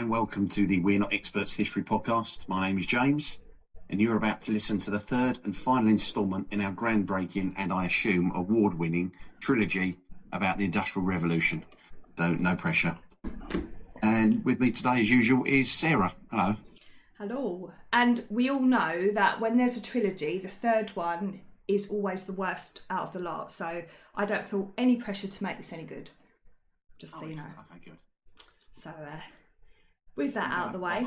and welcome to the We're Not Experts History podcast. My name is James, and you're about to listen to the third and final instalment in our groundbreaking and, I assume, award-winning trilogy about the Industrial Revolution. So, no pressure. And with me today, as usual, is Sarah. Hello. Hello. And we all know that when there's a trilogy, the third one is always the worst out of the lot. So I don't feel any pressure to make this any good. Just so you know. Okay, good. So with that out of the way,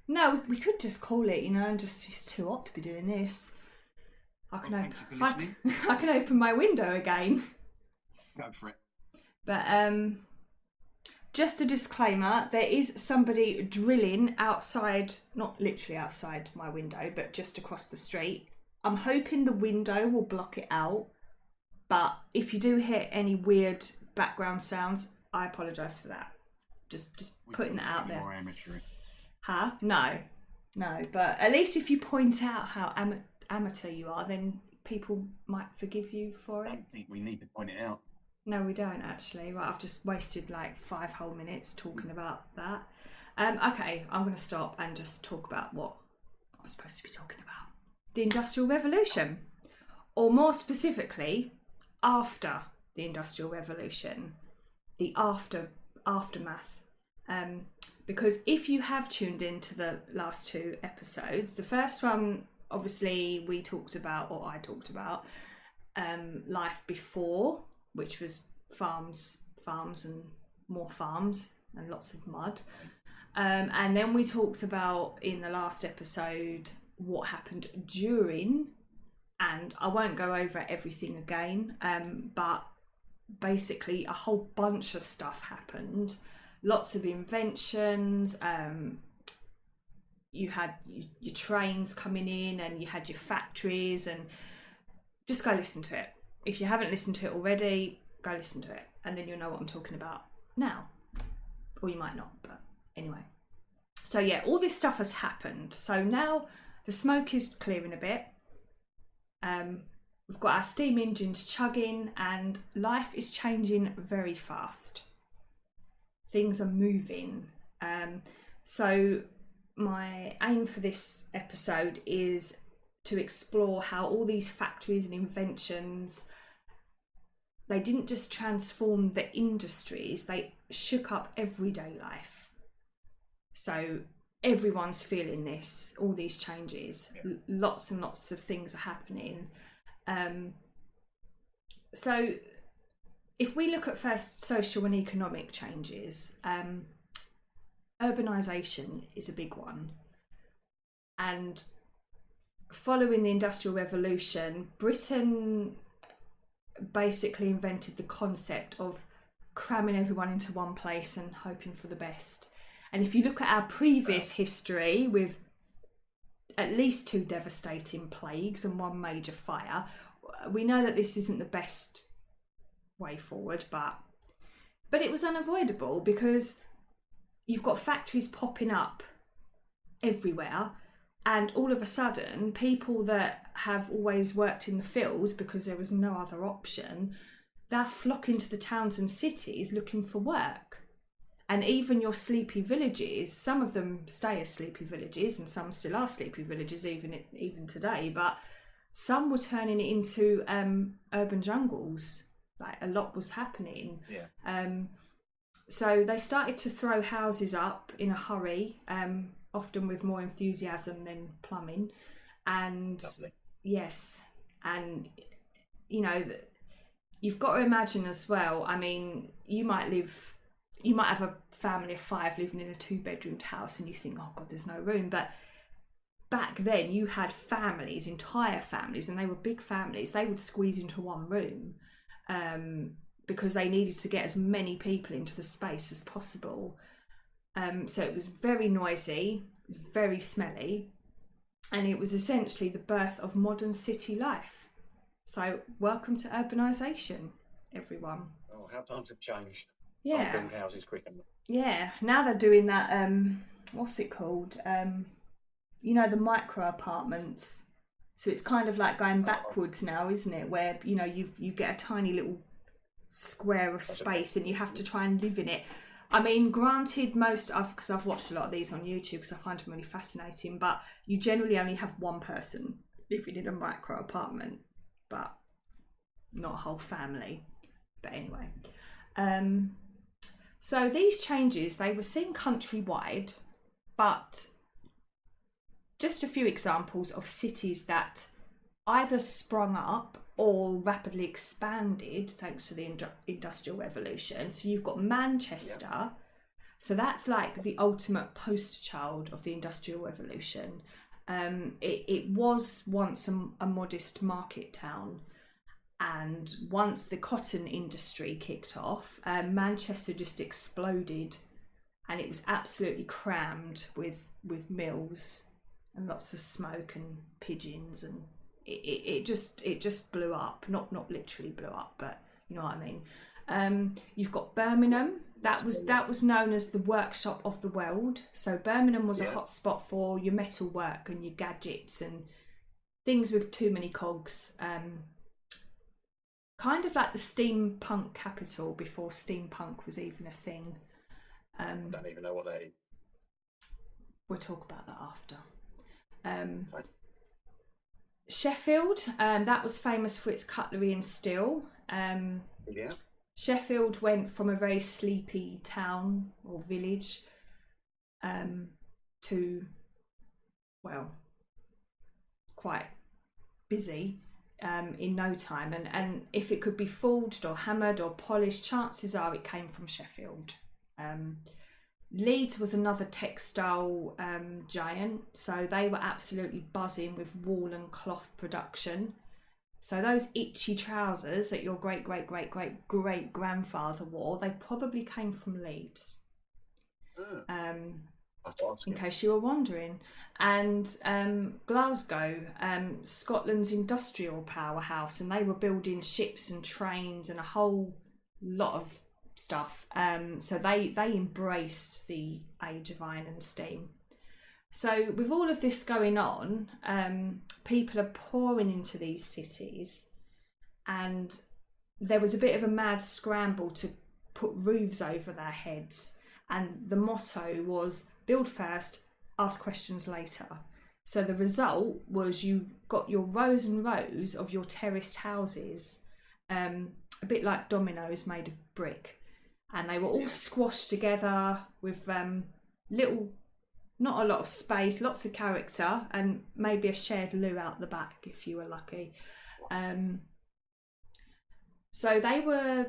no, we could just call it, and just it's too hot to be doing this. I can open my window again. Go for it. But just a disclaimer, there is somebody drilling outside, not literally outside my window, but just across the street. I'm hoping the window will block it out, but if you do hear any weird background sounds, I apologise for that. Just putting that out there. More amateur. Huh? No, but at least if you point out how amateur you are, then people might forgive you for it. I don't think we need to point it out. No, we don't actually. Right, I've just wasted like 5 whole minutes talking about that. Okay, I'm going to stop and just talk about what I'm supposed to be talking about. The Industrial Revolution. Or more specifically, after the Industrial Revolution. The aftermath. Because if you have tuned into the last 2 episodes, the first one, obviously, I talked about life before, which was farms and more farms and lots of mud. And then we talked about, in the last episode, what happened during, and I won't go over everything again, but basically a whole bunch of stuff happened. Lots of inventions. You had your trains coming in, and you had your factories, and just go listen to it. If you haven't listened to it already, go listen to it, and then you'll know what I'm talking about now. Or you might not, but anyway. So yeah, all this stuff has happened. So now the smoke is clearing a bit. We've got our steam engines chugging, and life is changing very fast. Things are moving. So my aim for this episode is to explore how all these factories and inventions, they didn't just transform the industries, they shook up everyday life. So everyone's feeling this, all these changes. Yeah. Lots and lots of things are happening. So if we look at first social and economic changes, urbanisation is a big one. And following the Industrial Revolution, Britain basically invented the concept of cramming everyone into one place and hoping for the best. And if you look at our previous history with at least 2 devastating plagues and 1 major fire, we know that this isn't the best way forward, but it was unavoidable, because you've got factories popping up everywhere, and all of a sudden people that have always worked in the fields because there was no other option, they're flocking to the towns and cities looking for work. And even your sleepy villages, some of them stay as sleepy villages, and some still are sleepy villages even today, but some were turning it into urban jungles. Like, a lot was happening. Yeah. So they started to throw houses up in a hurry, often with more enthusiasm than plumbing. And Lovely. Yes, and you've got to imagine as well, I mean, you might have a family of 5 living in a 2-bedroomed house, and you think, oh God, there's no room. But back then you had families, entire families, and they were big families. They would squeeze into one room because they needed to get as many people into the space as possible. So it was very noisy, it was very smelly, and it was essentially the birth of modern city life. So welcome to urbanisation, everyone. Oh, how times have changed. Yeah. Building houses quicker. Yeah, now they're doing that, what's it called? The micro apartments. So it's kind of like going backwards now, isn't it? Where, you get a tiny little square of space and you have to try and live in it. I mean, granted, because I've watched a lot of these on YouTube because I find them really fascinating, but you generally only have one person if you did a micro apartment, but not a whole family. But anyway, so these changes, they were seen countrywide, but just a few examples of cities that either sprung up or rapidly expanded thanks to the Industrial Revolution. So you've got Manchester. So that's like the ultimate poster child of the Industrial Revolution. It was once a modest market town. And once the cotton industry kicked off, Manchester just exploded. And it was absolutely crammed with mills and lots of smoke and pigeons, and it just blew up. Not literally blew up, but you know what I mean. You've got Birmingham. That was known as the workshop of the world. So Birmingham was a hot spot for your metal work and your gadgets and things with too many cogs. Kind of like the steampunk capital before steampunk was even a thing. I don't even know what that is. We'll talk about that after. Sheffield, that was famous for its cutlery and steel. Sheffield went from a very sleepy town or village to, well, quite busy in no time. And if it could be forged or hammered or polished, chances are it came from Sheffield. Leeds was another textile giant, so they were absolutely buzzing with wool and cloth production. So those itchy trousers that your great grandfather wore, they probably came from Leeds. In case you were wondering. And Glasgow, Scotland's industrial powerhouse, and they were building ships and trains and a whole lot of stuff. So they embraced the age of iron and steam. So with all of this going on, people are pouring into these cities, and there was a bit of a mad scramble to put roofs over their heads. And the motto was build first, ask questions later. So the result was you got your rows and rows of your terraced houses, a bit like dominoes made of brick. And they were all squashed together with not a lot of space, lots of character, and maybe a shared loo out the back if you were lucky. So they were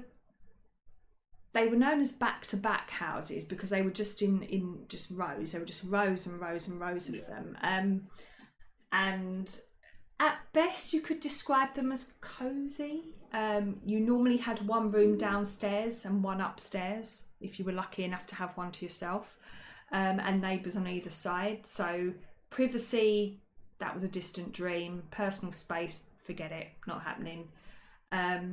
known as back-to-back houses because they were just in just rows. They were just rows and rows and rows of them. And at best, you could describe them as cosy. You normally had one room downstairs and one upstairs, if you were lucky enough to have one to yourself, and neighbours on either side. So privacy, that was a distant dream. Personal space, forget it, not happening. At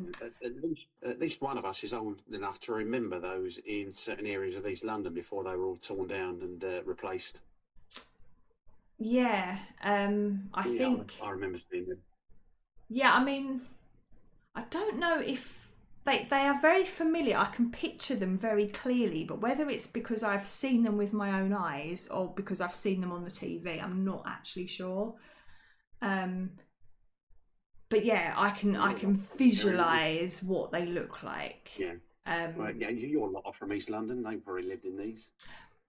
least one of us is old enough to remember those in certain areas of East London before they were all torn down and replaced. Yeah, I think I remember seeing them. Yeah, I mean, I don't know if they are very familiar. I can picture them very clearly, but whether it's because I've seen them with my own eyes or because I've seen them on the TV, I'm not actually sure. But yeah, I can visualise what they look like. Yeah. You're a lot from East London. They probably lived in these.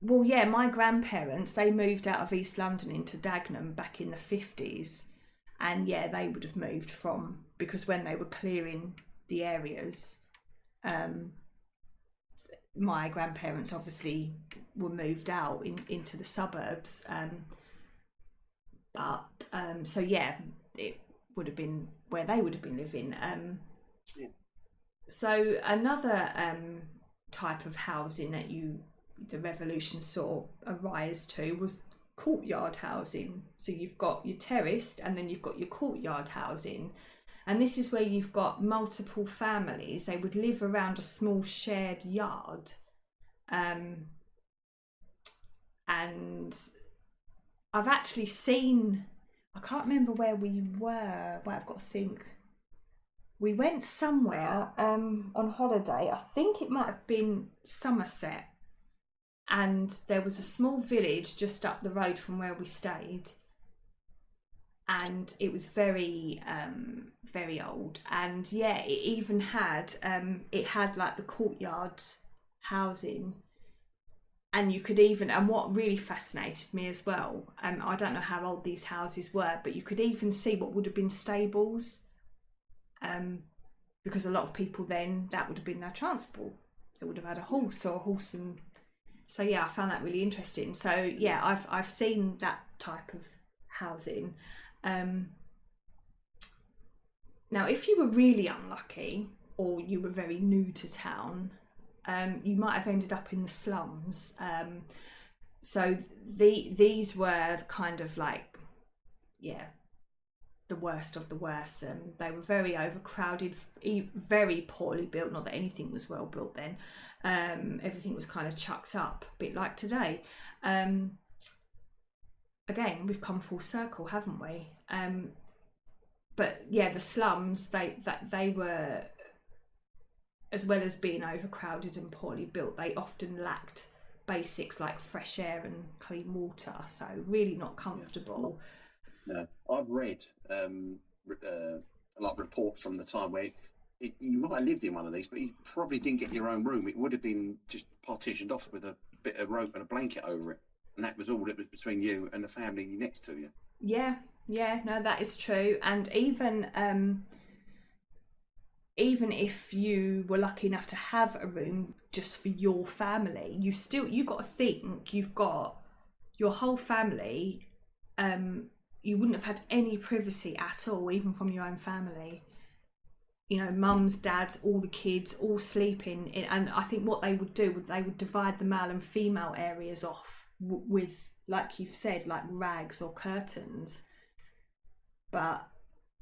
Well, yeah, my grandparents, they moved out of East London into Dagenham back in the 50s. And yeah, they would have moved because when they were clearing the areas, my grandparents obviously were moved out into the suburbs. So yeah, it would have been where they would have been living. So another type of housing that the revolution saw a rise to was courtyard housing. So you've got your terraced and then you've got your courtyard housing, and this is where you've got multiple families. They would live around a small shared yard, and I've actually seen, I can't remember where we were, but I've got to think. We went somewhere on holiday. I think it might have been Somerset. and there was a small village just up the road from where we stayed, and it was very very old, and yeah, it even had it had like the courtyard housing, and you could even, and what really fascinated me as well, I don't know how old these houses were, but you could even see what would have been stables, because a lot of people then, that would have been their transport. They would have had a horse or a horse, and so yeah, I found that really interesting. So yeah, I've seen that type of housing. Now, if you were really unlucky or you were very new to town, you might have ended up in the slums. So these were kind of like, yeah, the worst of the worst. They were very overcrowded, very poorly built. Not that anything was well built then. Everything was kind of chucked up, a bit like today. Again, we've come full circle, haven't we? But yeah, the slums, they were, as well as being overcrowded and poorly built, they often lacked basics like fresh air and clean water. So really not comfortable. No, I've read like reports from the time where you might have lived in one of these, but you probably didn't get your own room. It would have been just partitioned off with a bit of rope and a blanket over it, and that was all that was between you and the family next to you. Yeah, no, that is true. And even if you were lucky enough to have a room just for your family, you got to think you've got your whole family. You wouldn't have had any privacy at all, even from your own family. You know, mums, dads, all the kids, all sleeping in. And I think what they would do, they would divide the male and female areas off with, like you've said, like rags or curtains. But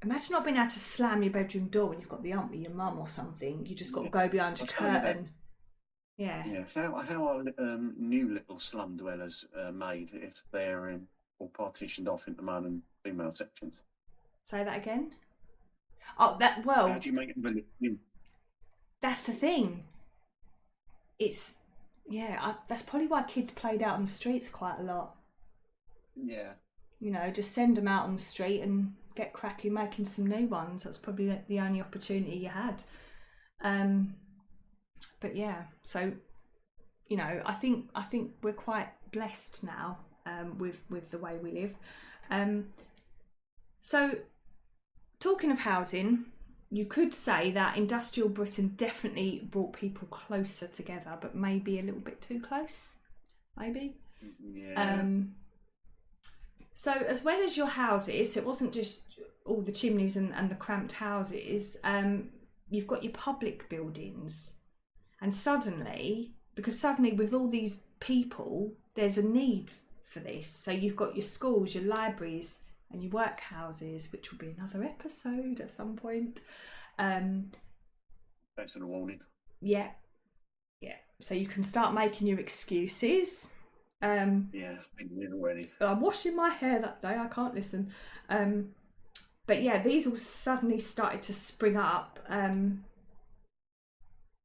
imagine not being able to slam your bedroom door when you've got the aunt with your mum or something. You just got to go behind your curtain. Yeah. How are new little slum dwellers made if they're all partitioned off into male and female sections? Say that again. Oh, that, well, how do you make it? That's the thing. It's, yeah, that's probably why kids played out on the streets quite a lot. Yeah. You know, just send them out on the street and get cracking making some new ones. That's probably the only opportunity you had. But yeah, so, you know, I think we're quite blessed now with the way we live. So, talking of housing, you could say that industrial Britain definitely brought people closer together, but maybe a little bit too close, maybe. Yeah. So as well as your houses, so it wasn't just all the chimneys and the cramped houses, you've got your public buildings. And suddenly with all these people, there's a need for this. So you've got your schools, your libraries, and your workhouses, which will be another episode at some point. Thanks for the warning. Yeah. So you can start making your excuses. Yeah, I've been already. I'm washing my hair that day, I can't listen. But yeah, these all suddenly started to spring up.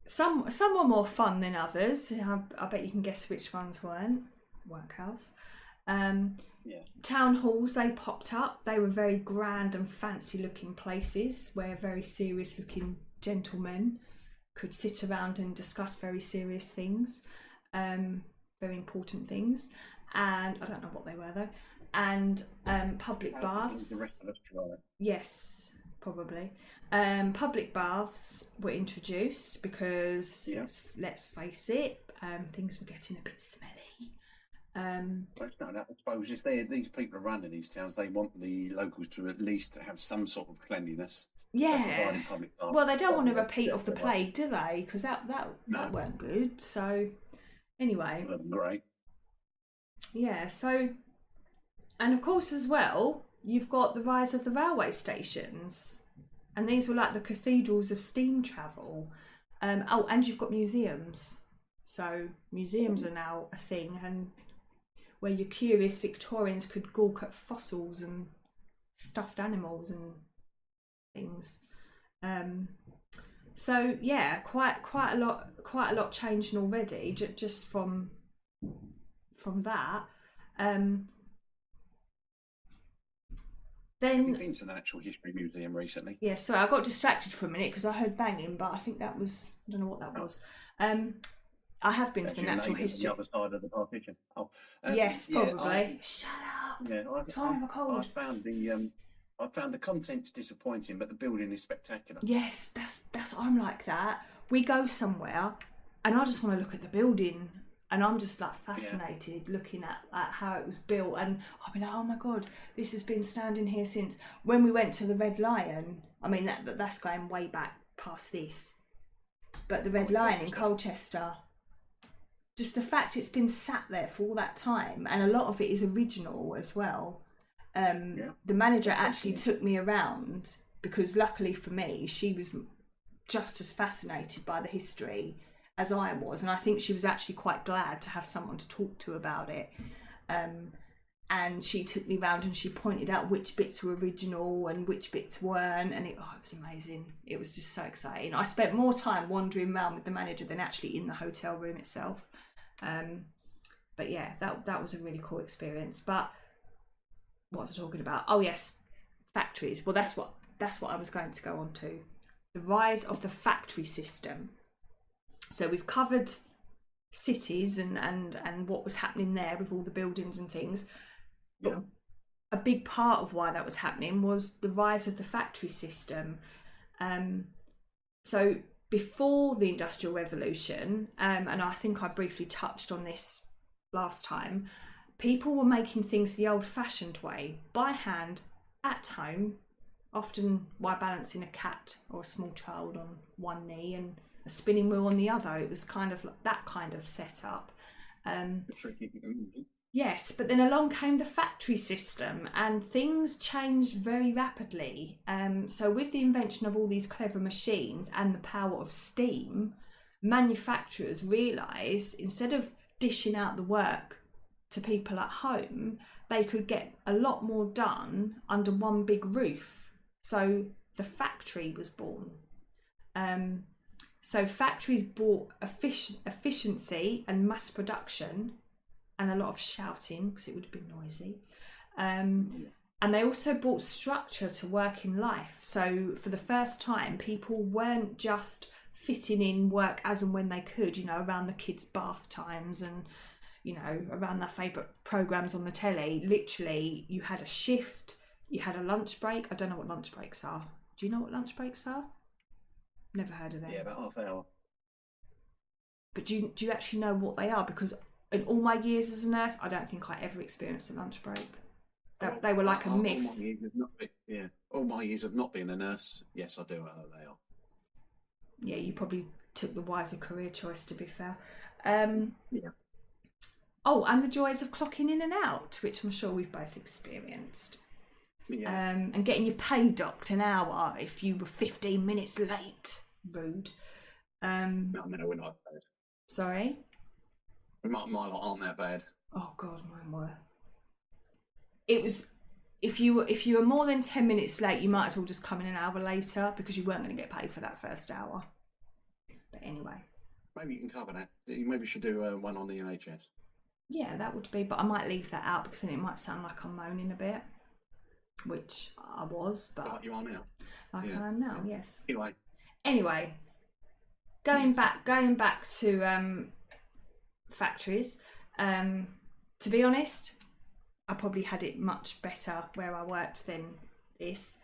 Some were more fun than others. I bet you can guess which ones weren't. Workhouse. Town halls, they popped up. They were very grand and fancy looking places where very serious looking gentlemen could sit around and discuss very serious things, very important things. And I don't know what they were though. And public baths. Yes, probably. Public baths were introduced because let's face it, things were getting a bit smelly. I suppose if these people are running these towns, they want the locals to at least have some sort of cleanliness. Yeah. Well, they don't want to repeat of the plague, do they? Because that weren't good. So anyway. Great. Yeah. So, and of course as well, you've got the rise of the railway stations, and these were like the cathedrals of steam travel. And you've got museums. So museums are now a thing, and where your curious Victorians could gawk at fossils and stuffed animals and things. So yeah, quite a lot changed already, just from from that. Have you Then, been to the Natural History Museum recently? yeah, sorry, I got distracted for a minute because I heard banging, but I think that was, I don't know what that was. I have been to the Natural History. On the other side of the partition. Oh, Yes, yeah. probably. Shut up. Yeah, Trying to have a cold. I found the contents disappointing, but the building is spectacular. Yes, that's I'm like that. We go somewhere, and I just want to look at the building, and I'm just like fascinated looking at how it was built, and I'll be like, oh my god, this has been standing here since when we went to the Red Lion. I mean that's going way back past this, but the Red Lion in Colchester. Just the fact it's been sat there for all that time, and a lot of it is original as well. The manager actually took me around because luckily for me, she was just as fascinated by the history as I was, and I think she was actually quite glad to have someone to talk to about it. And she took me around and she pointed out which bits were original and which bits weren't, and it was amazing. It was just so exciting. I spent more time wandering around with the manager than actually in the hotel room itself. But yeah, that was a really cool experience. But what was I talking about? Oh yes, factories. Well, that's what I was going to go on to. The rise of the factory system. So we've covered cities and what was happening there with all the buildings and things. But a big part of why that was happening was the rise of the factory system. So before the Industrial Revolution, and I think I briefly touched on this last time, people were making things the old-fashioned way, by hand, at home, often while balancing a cat or a small child on one knee and a spinning wheel on the other. It was kind of like that kind of setup. Yes, but then along came the factory system and things changed very rapidly. So with the invention of all these clever machines and the power of steam, manufacturers realised instead of dishing out the work to people at home, they could get a lot more done under one big roof. So the factory was born. So factories brought efficiency and mass production, and a lot of shouting because it would have been noisy. And they also brought structure to working life. So for the first time, people weren't just fitting in work as and when they could, around the kids' bath times and, around their favourite programmes on the telly. Literally, you had a shift, you had a lunch break. I don't know what lunch breaks are. Do you know what lunch breaks are? Never heard of them. Yeah, about half an hour. But do you actually know what they are? Because in all my years as a nurse, I don't think I ever experienced a lunch break. They were like a myth. All my years of not being a nurse, yes, I do know what they are. Yeah, you probably took the wiser career choice, to be fair. Yeah. Oh, and the joys of clocking in and out, which I'm sure we've both experienced. Yeah. And getting your pay docked an hour if you were 15 minutes late. Rude. No, we're not bad. Sorry? My lot aren't that bad. Oh God, mine were. It was if you were more than 10 minutes late, you might as well just come in an hour later because you weren't going to get paid for that first hour. But anyway. Maybe you can cover that. You maybe should do one on the NHS. Yeah, that would be, but I might leave that out because then it might sound like I'm moaning a bit, which I was, but like you are now. Like I am now, yes. Anyway, going back to factories. To be honest, I probably had it much better where I worked than this,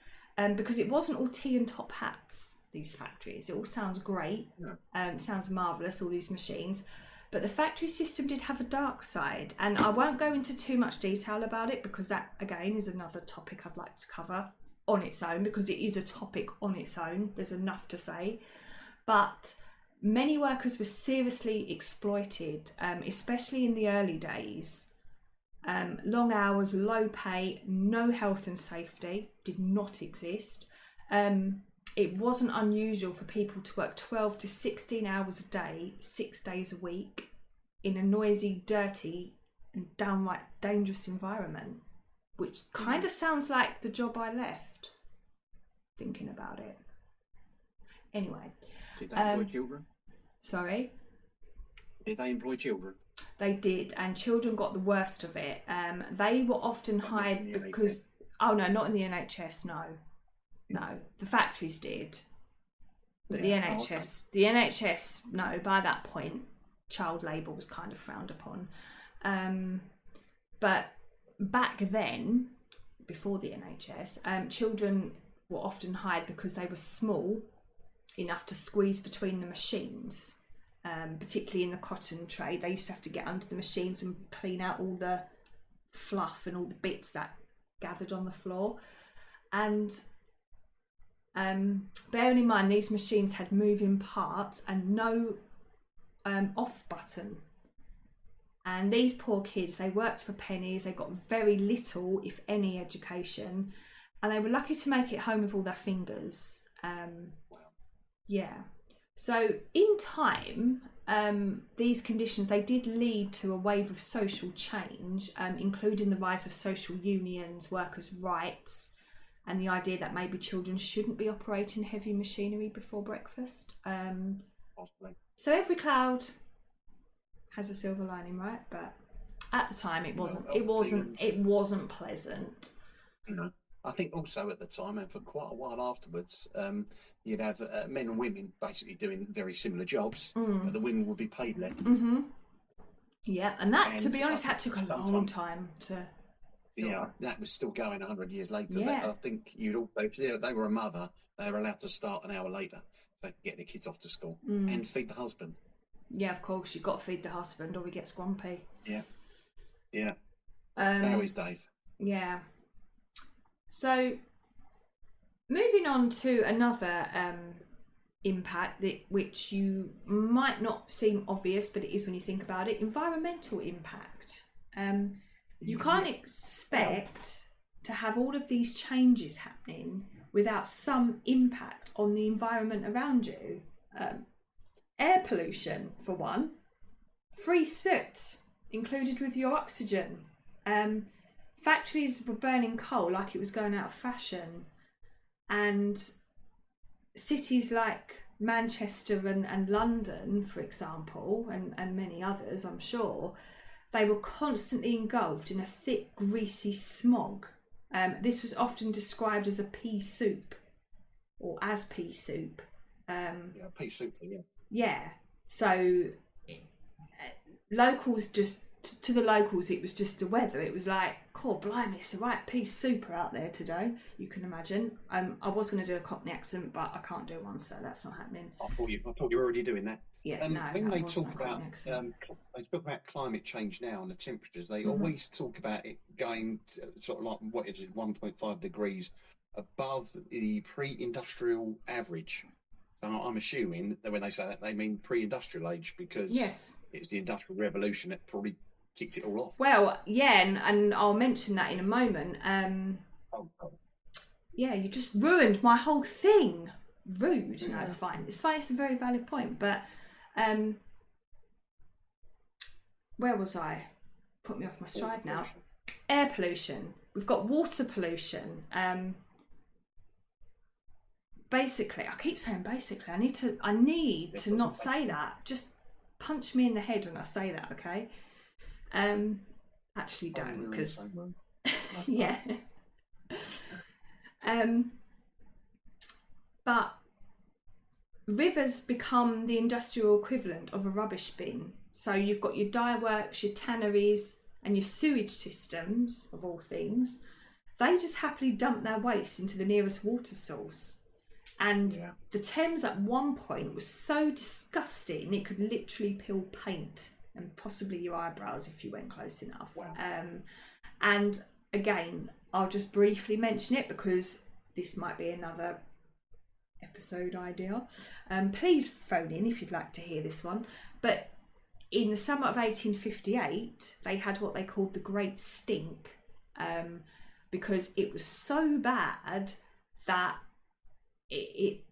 because it wasn't all tea and top hats. These factories, it all sounds great. It sounds marvellous, all these machines. But the factory system did have a dark side, and I won't go into too much detail about it because that, again, is another topic I'd like to cover on its own because it is a topic on its own. There's enough to say. But many workers were seriously exploited, especially in the early days. Long hours, low pay, no health and safety did not exist. It wasn't unusual for people to work 12 to 16 hours a day, 6 days a week, in a noisy, dirty, and downright dangerous environment, which kind of sounds like the job I left, thinking about it. Anyway. Did they employ children? Sorry? Did they employ children? They did, and children got the worst of it. They were often hired because... Oh, no, not in the NHS, no. No, the factories did. But the NHS, no, by that point, child labour was kind of frowned upon. But back then, before the NHS, children were often hired because they were small enough to squeeze between the machines. Particularly in the cotton trade, they used to have to get under the machines and clean out all the fluff and all the bits that gathered on the floor. And bearing in mind, these machines had moving parts and no off button. And these poor kids, they worked for pennies, they got very little, if any, education, and they were lucky to make it home with all their fingers. Yeah. So in time, these conditions, they did lead to a wave of social change, including the rise of social unions, workers' rights, and the idea that maybe children shouldn't be operating heavy machinery before breakfast. So every cloud has a silver lining, right? But at the time, it wasn't pleasant. I think also at the time, and for quite a while afterwards, you'd have men and women basically doing very similar jobs, but the women would be paid less. Yeah, and that, to be honest, that took a long time to... Yeah, that was still going 100 years later. Yeah. But I think you'd also, if they were a mother, they were allowed to start an hour later so they could get their kids off to school and feed the husband. Yeah, of course, you've got to feed the husband or he gets grumpy. Yeah. How is Dave? Yeah. So, moving on to another impact which you might not seem obvious, but it is when you think about it: environmental impact. You can't expect to have all of these changes happening without some impact on the environment around you. Air pollution, for one. Free soot included with your oxygen. Factories were burning coal like it was going out of fashion. And cities like Manchester and London, for example, and many others, I'm sure, they were constantly engulfed in a thick, greasy smog. This was often described as a pea soup, or as pea soup. Pea soup, yeah. Yeah. So locals just... To the locals, it was just the weather. It was like, "God, blimey, it's a right piece super out there today." You can imagine. I was going to do a Cockney accent, but I can't do one, so that's not happening. I thought you were already doing that. Yeah, no. When they talk about climate change now and the temperatures, they always talk about it going sort of like, what is it, 1.5 degrees above the pre-industrial average. And I'm assuming that when they say that, they mean pre-industrial age, because it's the Industrial Revolution that probably kicked it all off. Well, yeah, and I'll mention that in a moment. Yeah, you just ruined my whole thing. Rude. No, it's fine. It's fine. It's a very valid point. But where was I? Put me off my stride now. Air pollution. We've got water pollution. Basically, I keep saying basically. I need to not say that. Just punch me in the head when I say that, okay? Actually don't, because yeah. But rivers become the industrial equivalent of a rubbish bin. So you've got your dye works, your tanneries, and your sewage systems, of all things. They just happily dump their waste into the nearest water source. And the Thames at one point was so disgusting it could literally peel paint and possibly your eyebrows if you went close enough. Wow. And again, I'll just briefly mention it because this might be another episode idea. Please phone in if you'd like to hear this one. But in the summer of 1858, they had what they called the Great Stink, because it was so bad that it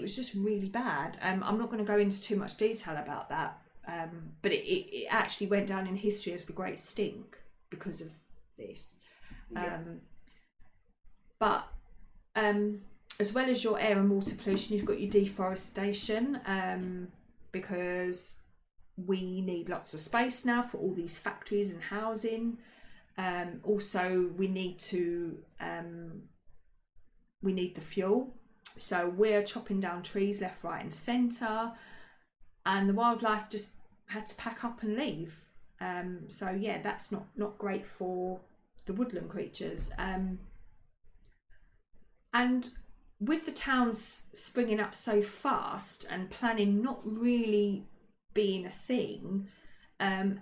was just really bad. I'm not going to go into too much detail about that, but it actually went down in history as the Great Stink because of this. But as well as your air and water pollution, you've got your deforestation, because we need lots of space now for all these factories and housing. Also, we need the fuel. So we're chopping down trees left, right and centre. And the wildlife just had to pack up and leave. So yeah, that's not great for the woodland creatures. And with the towns springing up so fast and planning not really being a thing,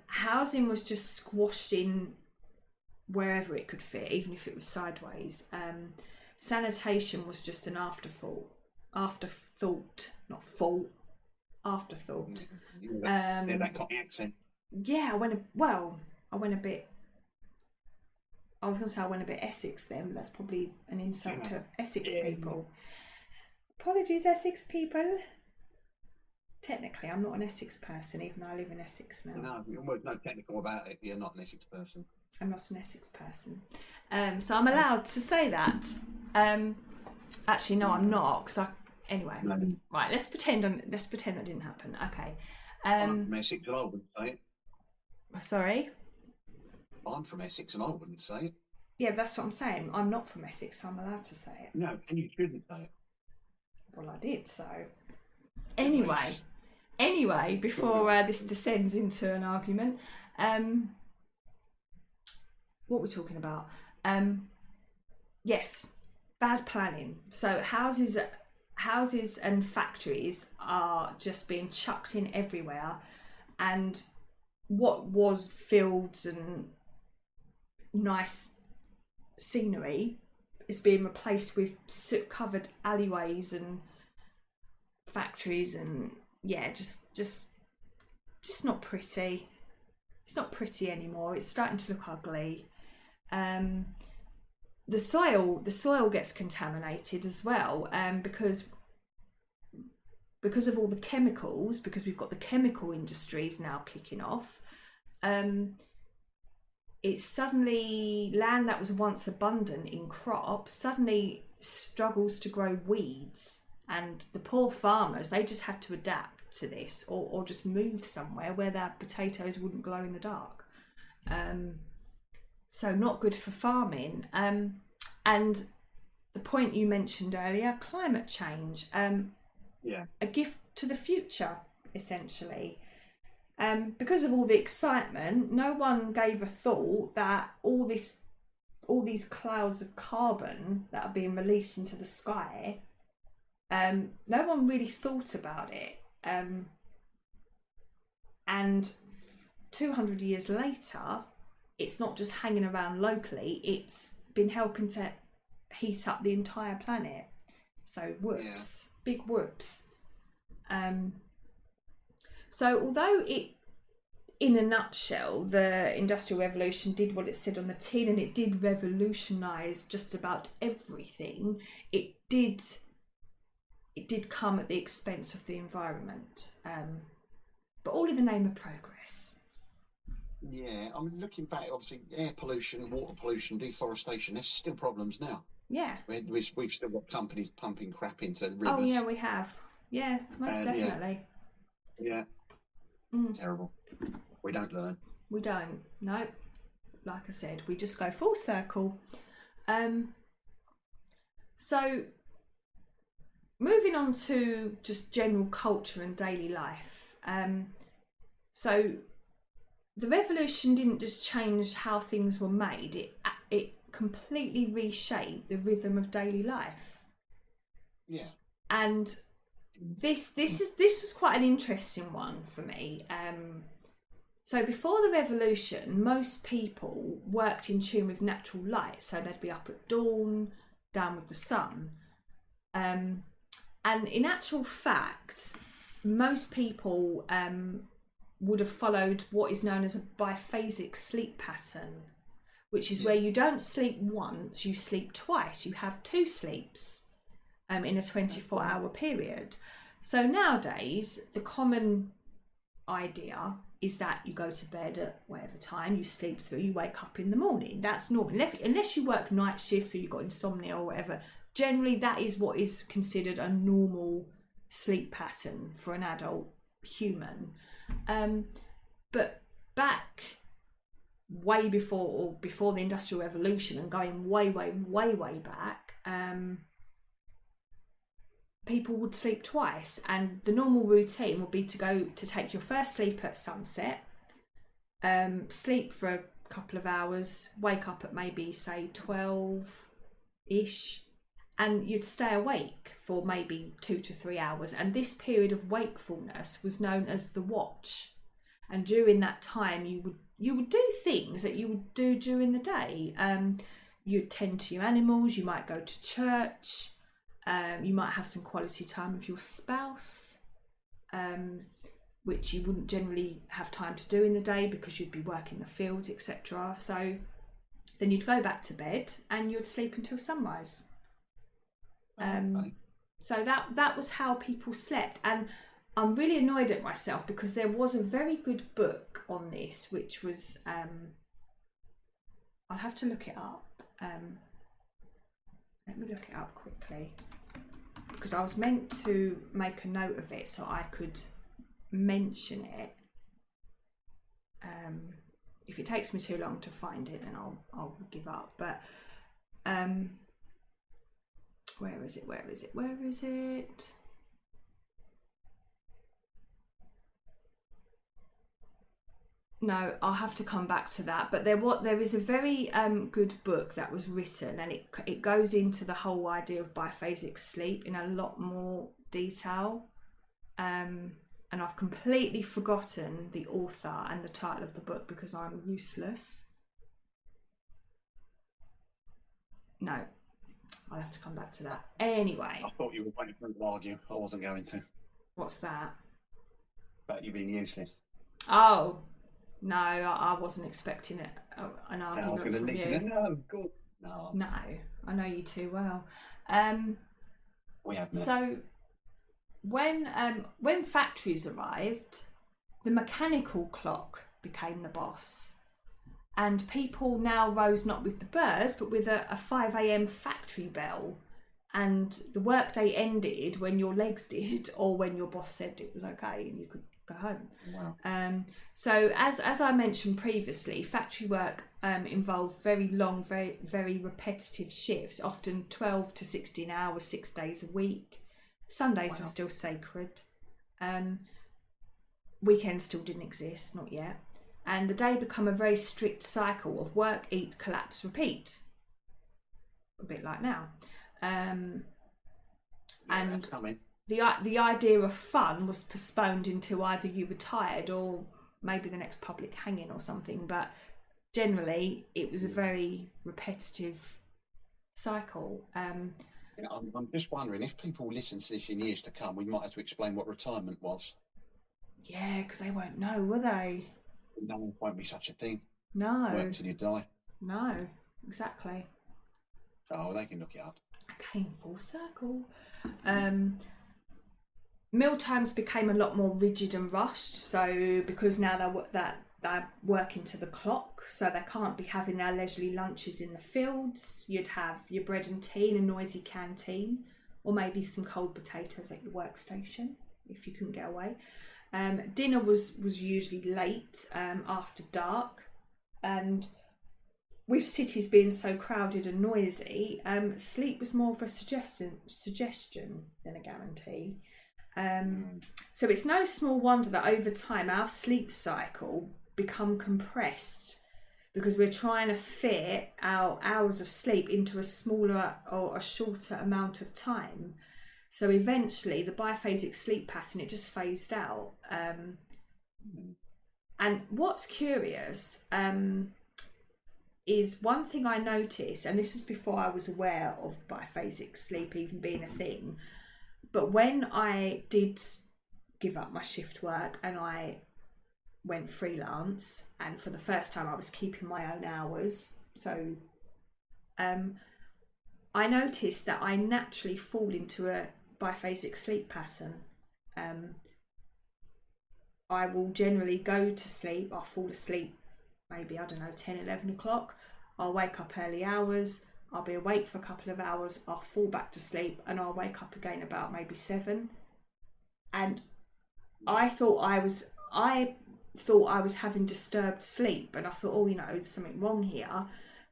housing was just squashed in wherever it could fit, even if it was sideways. Sanitation was just an afterthought, not fault, afterthought. Yeah, that got the accent. Yeah, I went a bit Essex then, but that's probably an insult to Essex people. Apologies, Essex people. Technically, I'm not an Essex person, even though I live in Essex now. No, there's no technical about it. You're not an Essex person. I'm not an Essex person. So I'm allowed to say that. Actually, no, I'm not. Anyway, right. Let's pretend that didn't happen. Okay. I'm from Essex, and I wouldn't say it. Sorry. I'm from Essex, and I wouldn't say it. Yeah, that's what I'm saying. I'm not from Essex, so I'm allowed to say it. No, and you shouldn't say it. Well, I did. So anyway, before this descends into an argument, what we're talking about? Yes, bad planning. So houses and factories are just being chucked in everywhere, and what was fields and nice scenery is being replaced with soot-covered alleyways and factories, and yeah, just not pretty. It's not pretty anymore. It's starting to look ugly. The soil gets contaminated as well, because of all the chemicals, because we've got the chemical industries now kicking off. It's suddenly, land that was once abundant in crops suddenly struggles to grow weeds, and the poor farmers, they just had to adapt to this, or just move somewhere where their potatoes wouldn't glow in the dark. So not good for farming. And the point you mentioned earlier, climate change, a gift to the future, essentially. Because of all the excitement, no one gave a thought that all these clouds of carbon that are being released into the sky, no one really thought about it. And 200 years later, it's not just hanging around locally, it's been helping to heat up the entire planet. So whoops, big whoops. So although in a nutshell, the Industrial Revolution did what it said on the tin, and it did revolutionise just about everything, it did come at the expense of the environment. But all in the name of progress. Yeah, I mean, looking back, obviously, air pollution, water pollution, deforestation, there's still problems now. Yeah. We've still got companies pumping crap into rivers. Oh, yeah, we have. Yeah, most definitely. Yeah. Terrible. We don't learn. We don't. No. Like I said, we just go full circle. So, moving on to just general culture and daily life. So, the revolution didn't just change how things were made, it completely reshaped the rhythm of daily life. Yeah. And this was quite an interesting one for me. So before the revolution, most people worked in tune with natural light, so they'd be up at dawn, down with the sun. And in actual fact, most people would have followed what is known as a biphasic sleep pattern, which is where you don't sleep once, you sleep twice. You have two sleeps in a 24-hour period. So nowadays, the common idea is that you go to bed at whatever time, you sleep through, you wake up in the morning. That's normal. Unless you work night shifts or you've got insomnia or whatever, generally that is what is considered a normal sleep pattern for an adult human. But back way before the Industrial Revolution, and going way back, people would sleep twice, and the normal routine would be to take your first sleep at sunset, sleep for a couple of hours, wake up at maybe say 12-ish, and you'd stay awake for maybe 2 to 3 hours, and this period of wakefulness was known as the watch. And during that time you would do things that you would do during the day. You'd tend to your animals, you might go to church, you might have some quality time with your spouse, which you wouldn't generally have time to do in the day because you'd be working the fields, etc. So then you'd go back to bed and you'd sleep until sunrise. So that was how people slept. And I'm really annoyed at myself because there was a very good book on this, which was I'll have to look it up. Let me look it up quickly, because I was meant to make a note of it so I could mention it. If it takes me too long to find it, then I'll give up. But where is it? No, I'll have to come back to that. But there is a very good book that was written, and it goes into the whole idea of biphasic sleep in a lot more detail. And I've completely forgotten the author and the title of the book because I'm useless. No, I'll have to come back to that. Anyway. I thought you were waiting for me to argue. I wasn't going to. What's that? About you being useless. Oh, no, I wasn't expecting it. An argument from you. No, good. No, I know you too well. We have met. So when factories arrived, the mechanical clock became the boss. And people now rose not with the birds, but with a 5 a.m. factory bell. And the workday ended when your legs did, or when your boss said it was okay and you could go home. Wow. So as I mentioned previously, factory work involved very long, very repetitive shifts, often 12 to 16 hours, 6 days a week. Sundays were still sacred. Weekends still didn't exist, not yet. And the day became a very strict cycle of work, eat, collapse, repeat. A bit like now. And the idea of fun was postponed until either you retired or maybe the next public hanging or something. But generally, it was a very repetitive cycle. I'm just wondering, if people listen to this in years to come, we might have to explain what retirement was. Yeah, because they won't know, will they? No, won't be such a thing. No. Work till you die. No, exactly. Oh, they can look it up. I came full circle. Meal times became a lot more rigid and rushed. So because now they're working to the clock, so they can't be having their leisurely lunches in the fields. You'd have your bread and tea in a noisy canteen, or maybe some cold potatoes at your workstation if you couldn't get away. Dinner was usually late, after dark, and with cities being so crowded and noisy, sleep was more of a suggestion than a guarantee. So it's no small wonder that over time our sleep cycle become compressed, because we're trying to fit our hours of sleep into a smaller or a shorter amount of time. So eventually the biphasic sleep pattern, it just phased out. And what's curious is one thing I noticed, and this was before I was aware of biphasic sleep even being a thing, but when I did give up my shift work and I went freelance, and for the first time I was keeping my own hours, so I noticed that I naturally fall into a biphasic sleep pattern. I will generally go to sleep, I'll fall asleep maybe, 10, 11 o'clock, I'll wake up early hours, I'll be awake for a couple of hours, I'll fall back to sleep, and I'll wake up again about maybe 7. And I thought I was I thought I was having disturbed sleep, and I thought, oh, there's something wrong here.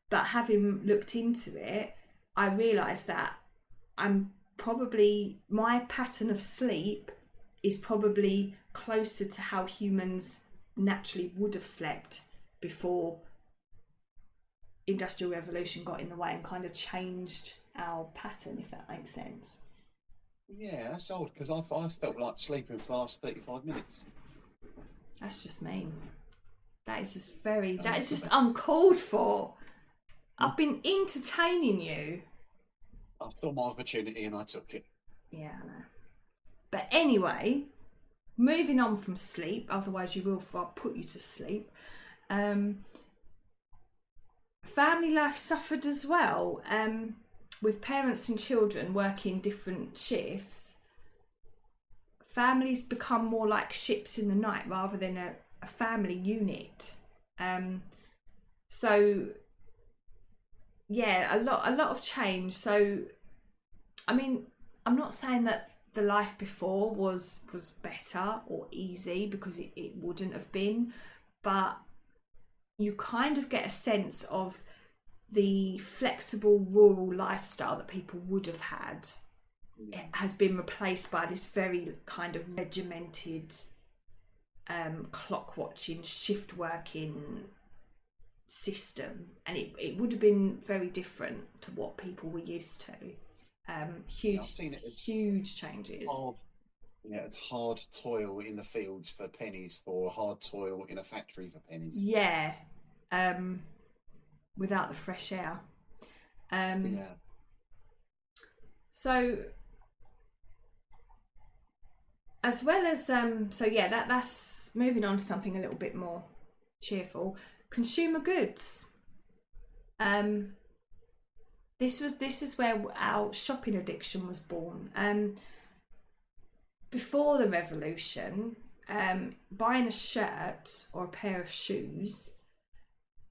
But having looked into it, I realised that my pattern of sleep is probably closer to how humans naturally would have slept before Industrial Revolution got in the way and kind of changed our pattern, if that makes sense. Yeah, that's odd, because I felt like sleeping for the last 35 minutes. That's just mean. That is just uncalled for. I've been entertaining you. I saw my opportunity and I took it. Yeah, I know. But anyway, moving on from sleep, otherwise you will put you to sleep. Family life suffered as well. With parents and children working different shifts, families become more like ships in the night rather than a family unit. So yeah, a lot of change. So I mean, I'm not saying that the life before was better or easy, because it wouldn't have been, but you kind of get a sense of the flexible rural lifestyle that people would have had. It has been replaced by this very kind of regimented clock watching, shift working system, and it would have been very different to what people were used to. Huge changes. Yeah, it's hard toil in the fields for pennies, for hard toil in a factory for pennies. Yeah, without the fresh air. Yeah. So, as well as that's moving on to something a little bit more cheerful. Consumer goods. This is where our shopping addiction was born. Before the revolution, buying a shirt or a pair of shoes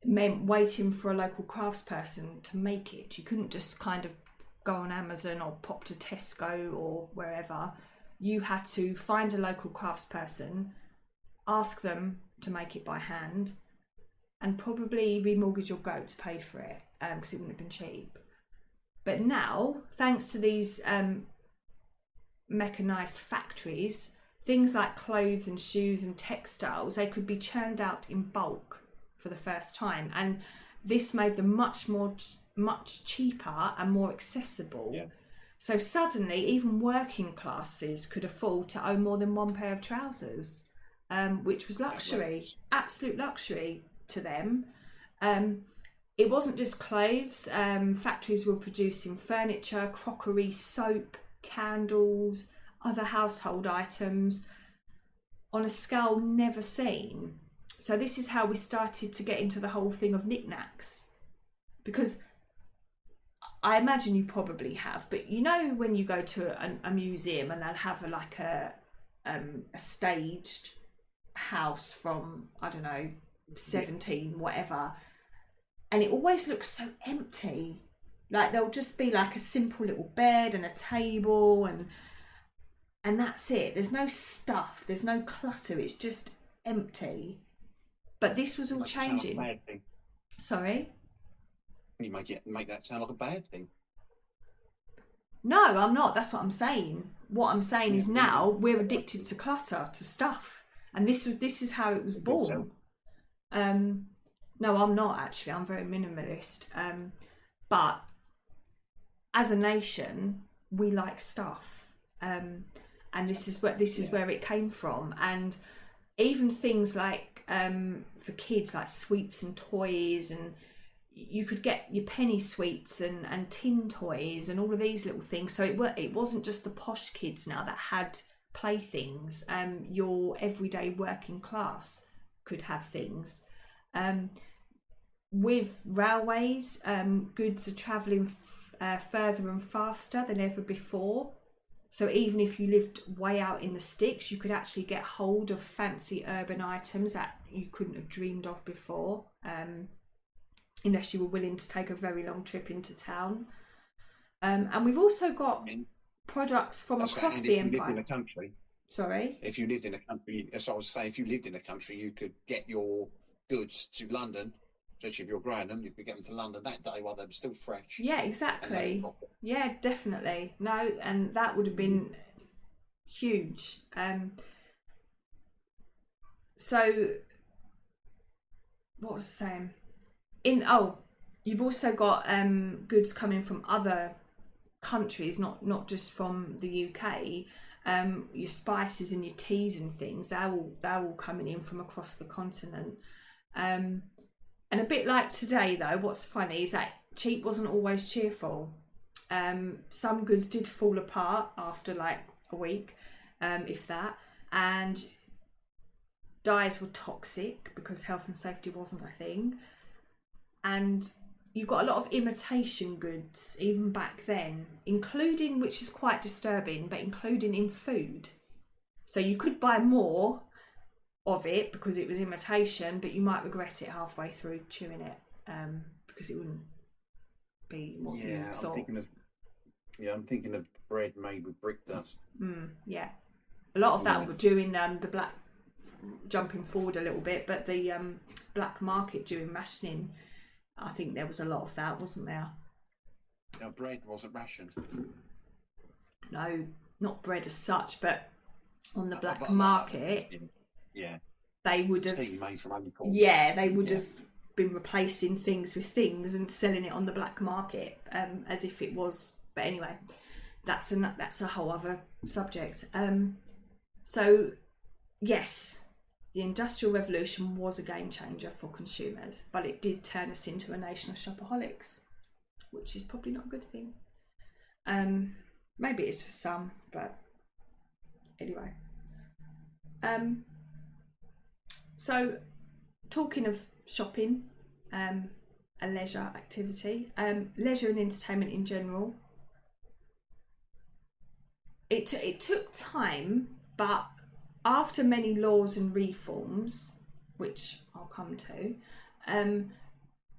meant waiting for a local craftsperson to make it. You couldn't just kind of go on Amazon or pop to Tesco or wherever. You had to find a local craftsperson, ask them to make it by hand, and probably remortgage your goat to pay for it, because it wouldn't have been cheap. But now, thanks to these mechanised factories, things like clothes and shoes and textiles, they could be churned out in bulk for the first time, and this made them much cheaper and more accessible. Yeah. So suddenly even working classes could afford to own more than one pair of trousers, which was luxury, absolute luxury to them. It wasn't just clothes. Factories were producing furniture, crockery, soap, candles, other household items on a scale never seen. So this is how we started to get into the whole thing of knickknacks, because I imagine you probably have, but when you go to a museum and they'll have a staged house from, I don't know, 17 whatever, and it always looks so empty. Like there'll just be like a simple little bed and a table and that's it. There's no stuff, there's no clutter, it's just empty. But this was all changing. Like a bad thing. Sorry? You make that sound like a bad thing. No, I'm not. That's what I'm saying. What I'm saying is now we're addicted to clutter, to stuff, and this is how it was born. No, I'm not actually. I'm very minimalist. But as a nation, we like stuff, and this is where it came from. And even things like for kids, like sweets and toys, and you could get your penny sweets and tin toys and all of these little things. So it wasn't just the posh kids now that had playthings. Your everyday working class could have things. With railways, goods are travelling further and faster than ever before. So even if you lived way out in the sticks, you could actually get hold of fancy urban items that you couldn't have dreamed of before. Unless you were willing to take a very long trip into town. And we've also got products from across the empire. In the country. Sorry? If you lived in a country, as I was saying, if you lived in a country, you could get your goods to London, especially if you're growing them, you could get them to London that day while they were still fresh Yeah, and make a exactly. profit. Yeah, definitely. No, and that would have been huge. So what was I saying? You've also got goods coming from other countries, not just from the UK. Your spices and your teas and things, they're all coming in from across the continent. And a bit like today, though, what's funny is that cheap wasn't always cheerful. Some goods did fall apart after like a week, if that, and dyes were toxic because health and safety wasn't a thing. And you've got a lot of imitation goods even back then, including, which is quite disturbing, but including in food. So you could buy more of it because it was imitation, but you might regret it halfway through chewing it, because it wouldn't be what you thought. I'm thinking of bread made with brick dust. Yeah, a lot of that during the black, jumping forward a little bit, but the black market during rationing, I think there was a lot of that, wasn't there? Now, bread wasn't rationed. No, not bread as such, but on the black market, they would have. Tea made from acorns. Yeah, they would have been replacing things with things and selling it on the black market, as if it was. But anyway, that's a whole other subject. So yes, the Industrial Revolution was a game changer for consumers, but it did turn us into a nation of shopaholics, which is probably not a good thing. Maybe it is for some, but anyway. So talking of shopping, a leisure activity, leisure and entertainment in general, it took time, but after many laws and reforms, which I'll come to,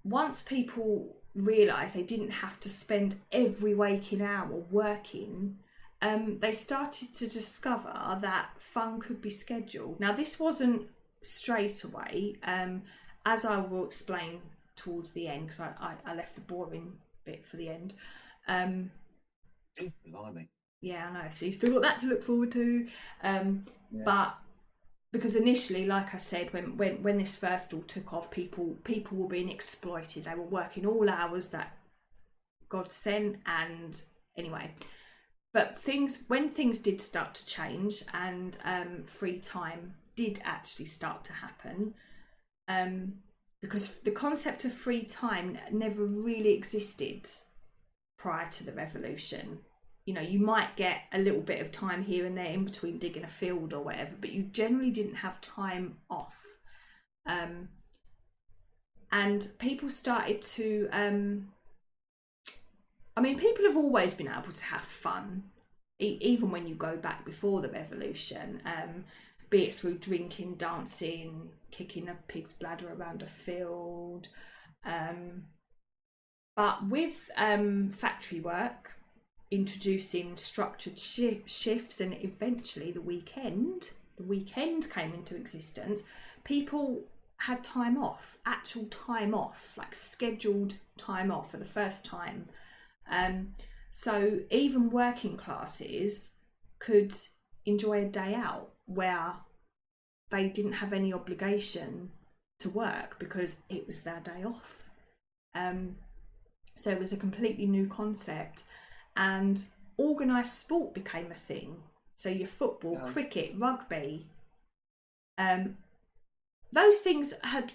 once people realised they didn't have to spend every waking hour working, they started to discover that fun could be scheduled. Now, this wasn't straight away, as I will explain towards the end, because I left the boring bit for the end. Blimey. Yeah, I know. So you still got that to look forward to. But because initially, like I said, when this first all took off, people were being exploited. They were working all hours that God sent, and anyway. But when things did start to change, and free time did actually start to happen, because the concept of free time never really existed prior to the revolution. You know, you might get a little bit of time here and there in between digging a field or whatever, but you generally didn't have time off. And people started to, people have always been able to have fun, even when you go back before the revolution, be it through drinking, dancing, kicking a pig's bladder around a field. But with factory work, introducing structured shifts, and eventually the weekend came into existence, people had time off, actual time off, like scheduled time off for the first time. So even working classes could enjoy a day out where they didn't have any obligation to work because it was their day off. So it was a completely new concept. And organised sport became a thing. So your football, cricket, rugby, those things had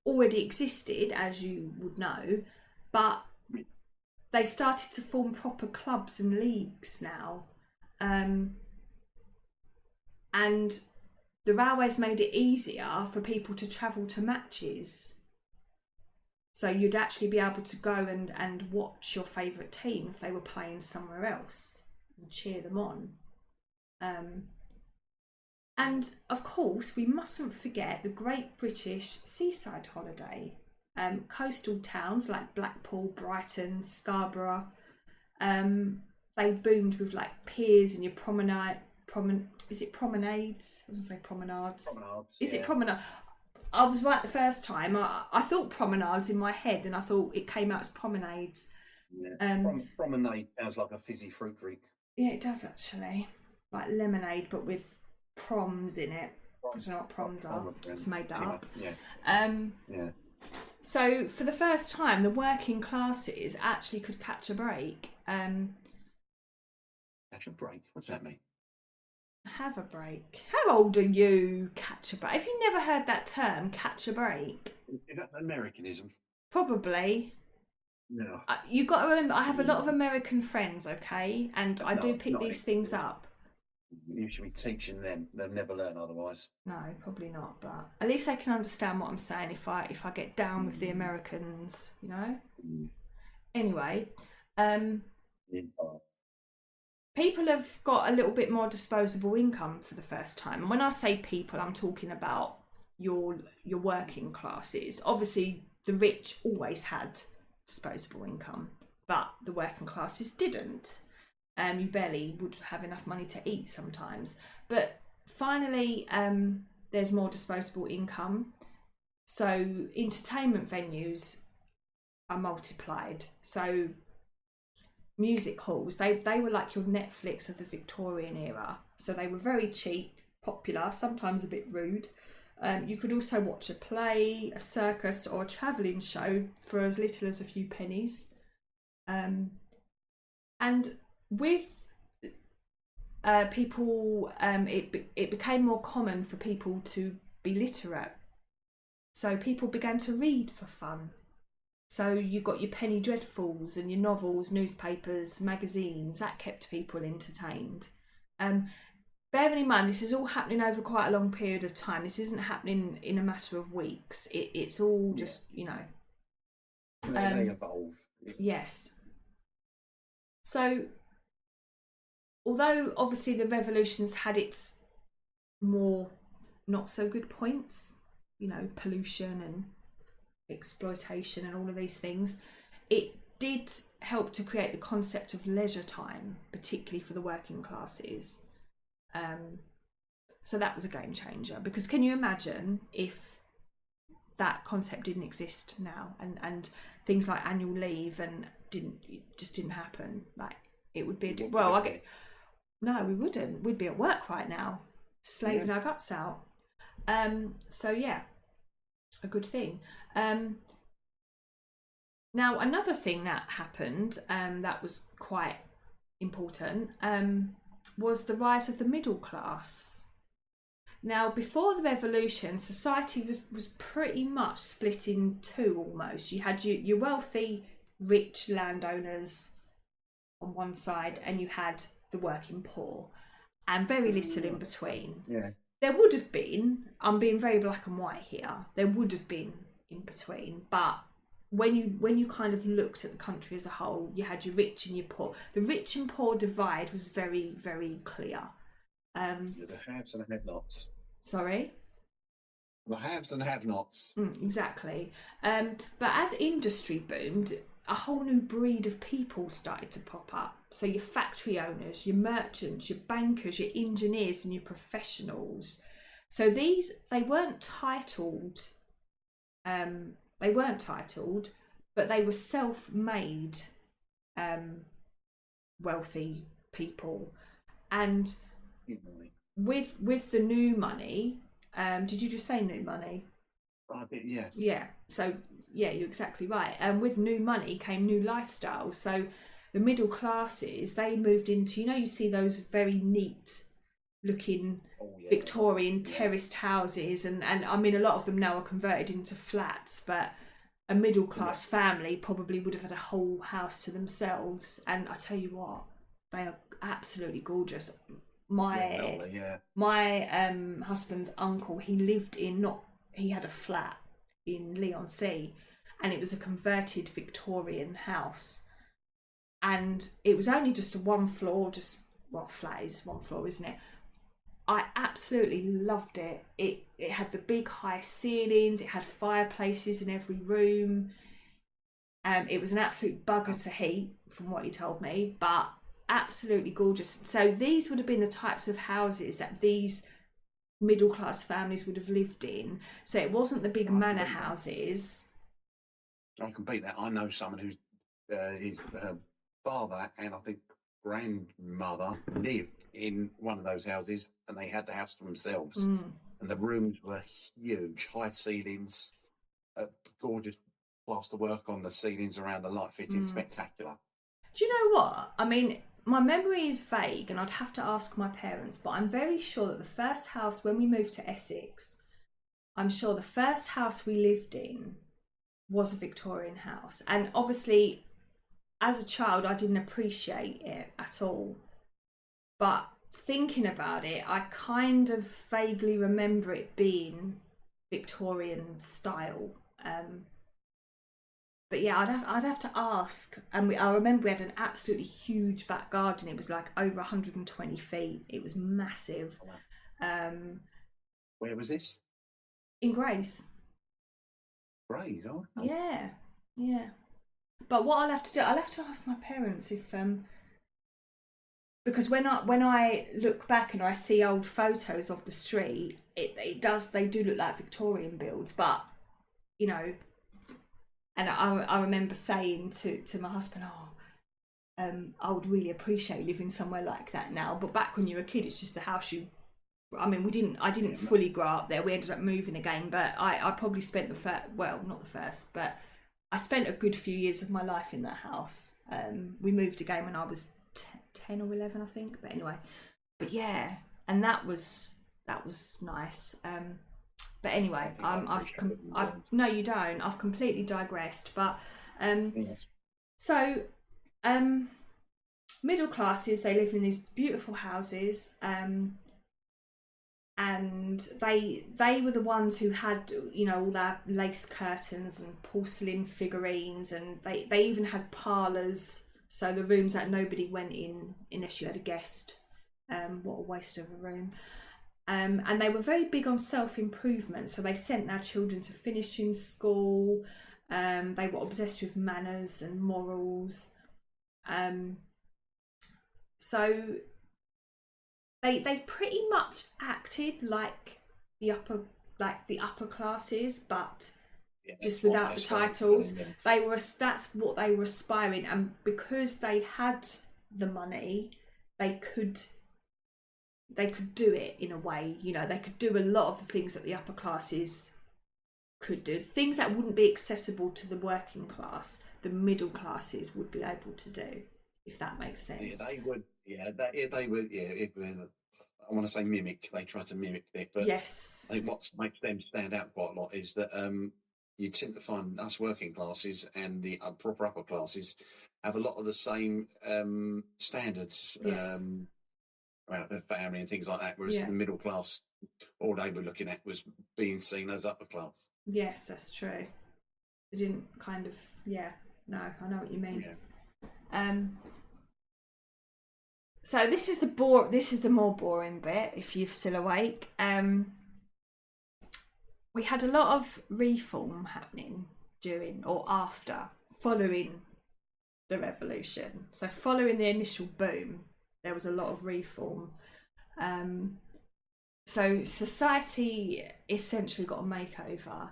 already existed, as you would know, but they started to form proper clubs and leagues now. And the railways made it easier for people to travel to matches. So you'd actually be able to go and watch your favourite team if they were playing somewhere else and cheer them on. And of course, we mustn't forget the Great British Seaside Holiday. Coastal towns like Blackpool, Brighton, Scarborough, they boomed with like piers and your Is it promenades? I was going to say promenades. Promenades. Is it promenade? I was right the first time. I thought promenades in my head, and I thought it came out as promenades. Yeah. Promenade sounds like a fizzy fruit drink. Yeah, it does actually. Like lemonade, but with proms in it. I don't know what proms are. It's made that up. Yeah. So for the first time, the working classes actually could catch a break. Catch a break? What's that mean? Have a break. How old are you? Catch a break. Have you never heard that term, catch a break? Is that an Americanism? Probably. No. You've got to remember, I have a lot of American friends, okay? And I do pick these things up. You should be teaching them. They'll never learn otherwise. No, probably not. But at least they can understand what I'm saying if I get down with the Americans, you know? Anyway, people have got a little bit more disposable income for the first time. And when I say people, I'm talking about your working classes. Obviously, the rich always had disposable income, but the working classes didn't. You barely would have enough money to eat sometimes. But finally, there's more disposable income. So entertainment venues are multiplied. So music halls, they were like your Netflix of the Victorian era. So they were very cheap, popular, sometimes a bit rude. You could also watch a play, a circus, or a travelling show for as little as a few pennies. And with people, it became more common for people to be literate. So people began to read for fun. So you got your penny dreadfuls and your novels, newspapers, magazines. That kept people entertained. Bearing in mind, this is all happening over quite a long period of time. This isn't happening in a matter of weeks. It's all just, you know. They evolve. Yes. So, although obviously the revolutions had its more not so good points, you know, pollution and exploitation and all of these things, it did help to create the concept of leisure time, particularly for the working classes. So that was a game changer, because can you imagine if that concept didn't exist now, and things like annual leave and just didn't happen? Like, it would be no, we wouldn't. We'd be at work right now, slaving our guts out. So yeah, a good thing. Now, another thing that happened that was quite important was the rise of the middle class. Now, before the revolution, society was pretty much split in two almost. You had your wealthy, rich landowners on one side, and you had the working poor, and very little in between. Yeah. There would have been, I'm being very black and white here, there would have been in between, but when you kind of looked at the country as a whole, you had your rich and your poor. The rich and poor divide was very, very clear. The haves and have-nots. Sorry? The haves and have-nots. Exactly. But as industry boomed, a whole new breed of people started to pop up. So your factory owners, your merchants, your bankers, your engineers, and your professionals. So these, they weren't titled, but they were self-made wealthy people. And with the new money, did you just say new money? I did, yeah. Yeah. So yeah, you're exactly right. And with new money came new lifestyles. So the middle classes, they moved into, you see those very neat looking Victorian terraced houses, and I mean, a lot of them now are converted into flats, but a middle class family probably would have had a whole house to themselves. And I tell you what, they are absolutely gorgeous. My husband's uncle, he had a flat in Leigh-on-Sea, and it was a converted Victorian house, and it was only just a one floor, flat is one floor, isn't it? I absolutely loved it. It had the big high ceilings, it had fireplaces in every room. It was an absolute bugger to heat, from what he told me, but absolutely gorgeous. So these would have been the types of houses that these middle class families would have lived in. So it wasn't the big manor houses. I can beat that. I know someone who's his father and I think grandmother lived in one of those houses, and they had the house to themselves. And the rooms were huge, high ceilings, gorgeous plaster work on the ceilings around the light fitting, spectacular. Do you know what? I mean, my memory is vague and I'd have to ask my parents, but I'm very sure that the first house, when we moved to Essex, I'm sure the first house we lived in was a Victorian house. And obviously, as a child, I didn't appreciate it at all. But thinking about it, I kind of vaguely remember it being Victorian style. But yeah, I'd have to ask. And I remember we had an absolutely huge back garden. It was like over 120 feet. It was massive. Where was this? In Grays. Grays, oh. Yeah. But what I'll have to do, I'll have to ask my parents if because when I look back and I see old photos of the street, they do look like Victorian builds, but you know. And I remember saying to my husband, I would really appreciate living somewhere like that now. But back when you were a kid, it's just the house you. I mean, I didn't fully grow up there. We ended up moving again, but I probably spent not the first, but I spent a good few years of my life in that house. We moved again when I was 10 or 11, I think. But anyway, but yeah, and that was nice. But anyway, no, you don't. I've completely digressed. But so middle classes, they live in these beautiful houses, and they were the ones who had, you know, all their lace curtains and porcelain figurines, and they even had parlours, so the rooms that nobody went in unless you had a guest. What a waste of a room. And they were very big on self-improvement, so they sent their children to finishing school. They were obsessed with manners and morals. So they pretty much acted like the upper classes, but just without the titles. That's what they were aspiring, and because they had the money, they could do it in a way, you know, they could do a lot of the things that the upper classes could do. Things that wouldn't be accessible to the working class, the middle classes would be able to do, if that makes sense. Yeah, they would. They would. I want to say mimic. They try to mimic it, but yes, I think what makes them stand out quite a lot is that you tend to find us working classes and the proper upper classes have a lot of the same standards. Yes. About their family and things like that, whereas the middle class, all they were looking at was being seen as upper class. Yes, that's true. They didn't kind of, no, I know what you mean. Yeah. So this is the more boring bit, if you're still awake. We had a lot of reform happening during or following the revolution. So following the initial boom, there was a lot of reform. So society essentially got a makeover,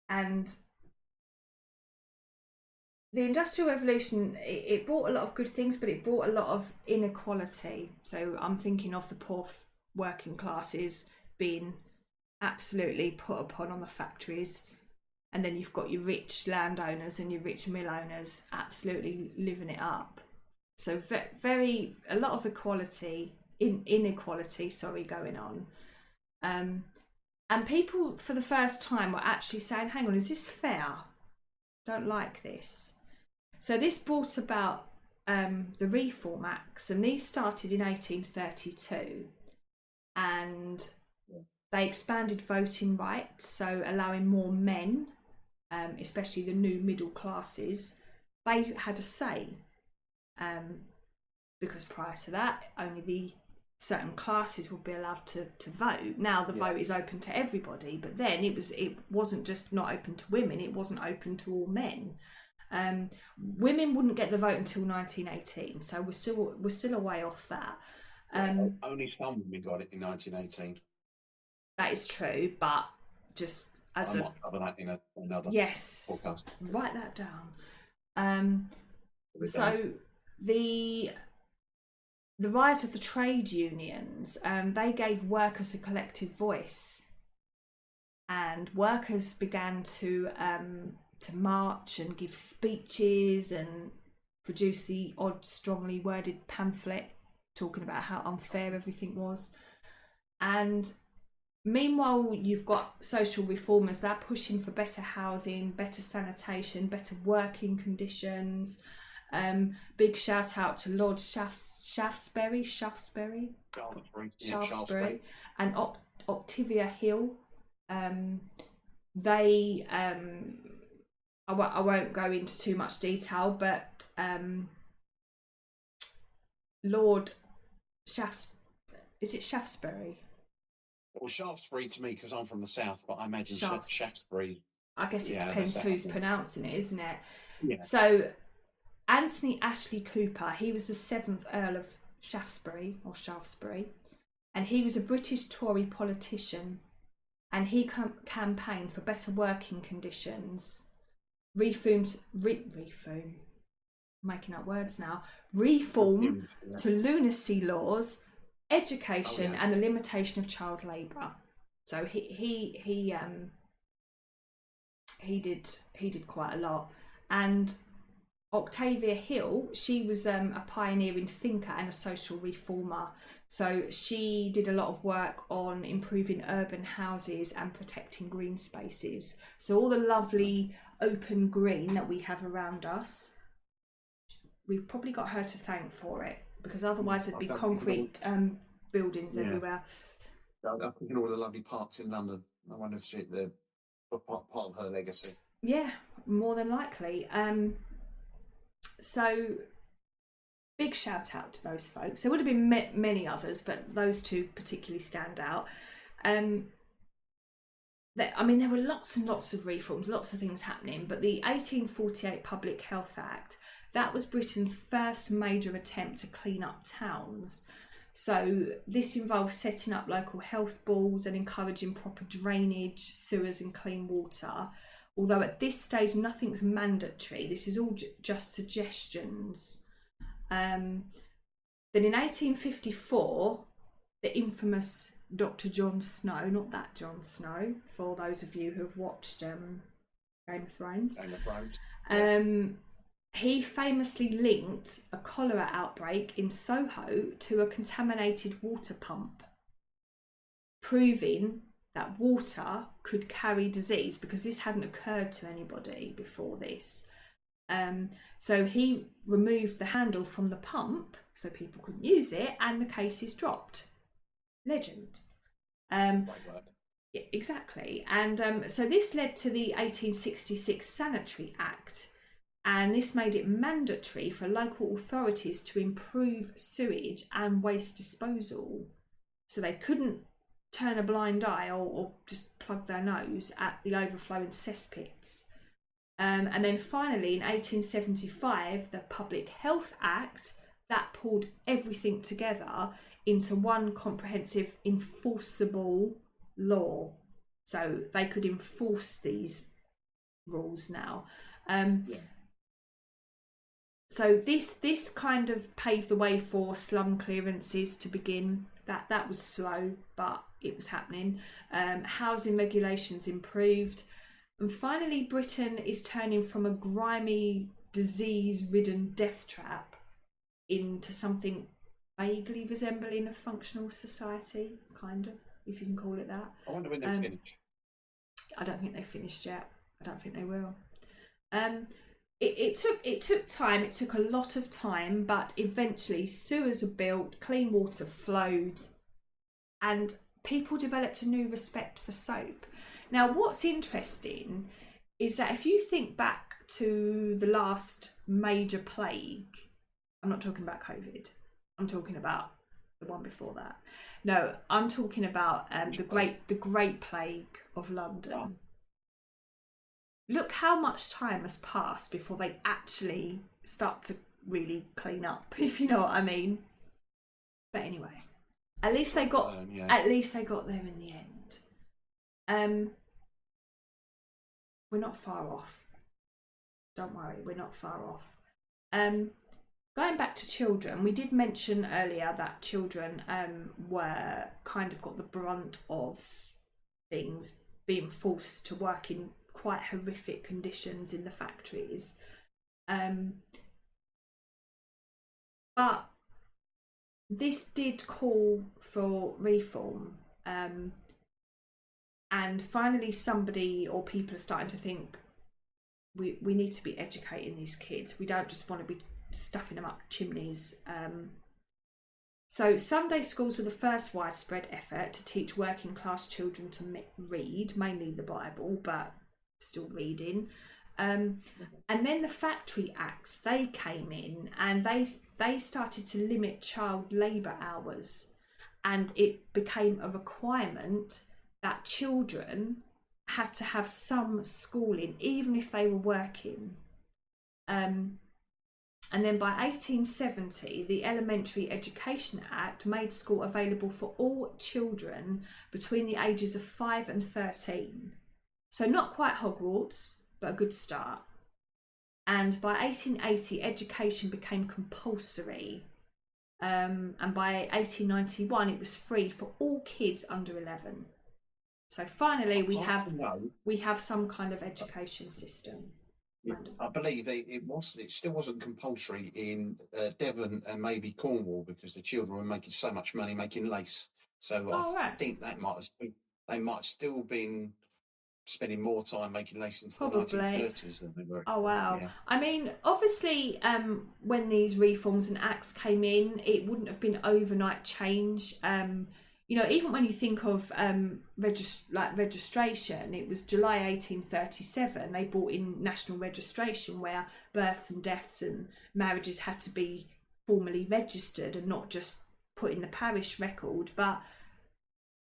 and the Industrial Revolution, it brought a lot of good things, but it brought a lot of inequality. So I'm thinking of the poor working classes being absolutely put upon on the factories, and then you've got your rich landowners and your rich mill owners absolutely living it up. So a lot of inequality going on. And people for the first time were actually saying, hang on, is this fair? Don't like this. So this brought about the Reform Acts, and these started in 1832, and they expanded voting rights, so allowing more men, especially the new middle classes, they had a say. Because prior to that, only the certain classes would be allowed to vote. Now the vote is open to everybody, but then it wasn't just not open to women, it wasn't open to all men. Women wouldn't get the vote until 1918, so we're still a way off that. Only some women got it in 1918. That is true, but just as I might cover that in another yes, podcast. write that down. So the rise of the trade unions, they gave workers a collective voice, and workers began to march and give speeches and produce the odd strongly worded pamphlet talking about how unfair everything was. And meanwhile, you've got social reformers. They're pushing for better housing, better sanitation, better working conditions. Big shout out to Lord Shaftesbury, and Octavia Hill. They I won't go into too much detail, but Lord is it Shaftesbury? Well, Shaftesbury to me, because I'm from the south, but I imagine Shaftesbury. I guess it depends who's pronouncing it, isn't it? Yeah. So Anthony Ashley Cooper, he was the 7th Earl of Shaftesbury, and he was a British Tory politician, and he campaigned for better working conditions, reform to lunacy laws, education, and the limitation of child labour. So he did quite a lot. And Octavia Hill, she was a pioneering thinker and a social reformer. So she did a lot of work on improving urban houses and protecting green spaces. So all the lovely open green that we have around us, we've probably got her to thank for it, because otherwise there'd be concrete buildings everywhere. I'm thinking all the lovely parks in London. I wonder if they're part of her legacy. Yeah, more than likely. So big shout out to those folks. There would have been many others, but those two particularly stand out. There were lots and lots of reforms, lots of things happening, but the 1848 Public Health Act, that was Britain's first major attempt to clean up towns. So this involved setting up local health boards and encouraging proper drainage, sewers and clean water. Although at this stage nothing's mandatory, this is all just suggestions. Then in 1854, the infamous Dr. Jon Snow, not that Jon Snow, for those of you who have watched Game of Thrones. He famously linked a cholera outbreak in Soho to a contaminated water pump, proving that water could carry disease, because this hadn't occurred to anybody before this. So he removed the handle from the pump so people couldn't use it, and the cases dropped. Legend. Exactly. And so this led to the 1866 Sanitary Act, and this made it mandatory for local authorities to improve sewage and waste disposal. So they couldn't turn a blind eye or just plug their nose at the overflowing cesspits. And then finally in 1875, the Public Health Act, that pulled everything together into one comprehensive enforceable law. So they could enforce these rules now. So this kind of paved the way for slum clearances to begin. That was slow, but it was happening. Housing regulations improved. And finally, Britain is turning from a grimy, disease-ridden death trap into something vaguely resembling a functional society, kind of, if you can call it that. I wonder when they finish. I don't think they finished yet. I don't think they will. It took time. It took a lot of time, but eventually sewers were built, clean water flowed, and people developed a new respect for soap. Now, what's interesting is that if you think back to the last major plague, I'm not talking about COVID. I'm talking about the one before that. No, I'm talking about the Great Plague of London. look how much time has passed before they actually start to really clean up, if you know what I mean. But anyway, at least they got at least they got there in the end. We're not far off. Don't worry, we're not far off. Going back to children, we did mention earlier that children were kind of got the brunt of things, being forced to work in quite horrific conditions in the factories. But this did call for reform. And finally somebody or people are starting to think we need to be educating these kids. We don't just want to be stuffing them up chimneys. So Sunday schools were the first widespread effort to teach working class children to read, mainly the Bible, but still reading. And then the Factory Acts, they came in and they started to limit child labour hours, and it became a requirement that children had to have some schooling, even if they were working. And then by 1870, the Elementary Education Act made school available for all children between the ages of 5 and 13. So not quite Hogwarts, but a good start. And by 1880, education became compulsory. And by 1891, it was free for all kids under 11. So finally, we have some kind of education system. I believe it still wasn't compulsory in Devon and maybe Cornwall, because the children were making so much money making lace. So I think they might have still been spending more time making lace into the 1930s than they were. Oh wow! Yeah. I mean, obviously, when these reforms and acts came in, it wouldn't have been overnight change. You know, even when you think of registration, it was July 1837. They brought in national registration, where births and deaths and marriages had to be formally registered and not just put in the parish record. But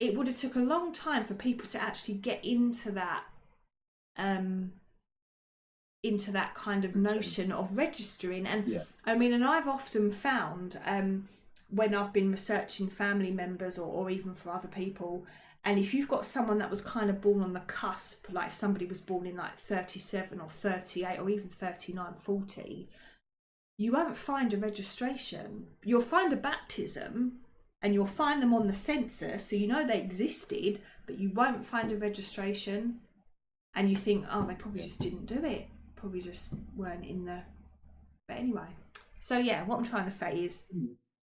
it would have took a long time for people to actually get into that kind of notion of registering. And I mean, and I've often found when I've been researching family members or even for other people, and if you've got someone that was kind of born on the cusp, like if somebody was born in like 37 or 38 or even 39, 40, you won't find a registration. You'll find a baptism and you'll find them on the census, so you know they existed, but you won't find a registration. And you think, oh, they probably just didn't do it. Probably just weren't in the... But anyway. So yeah, what I'm trying to say is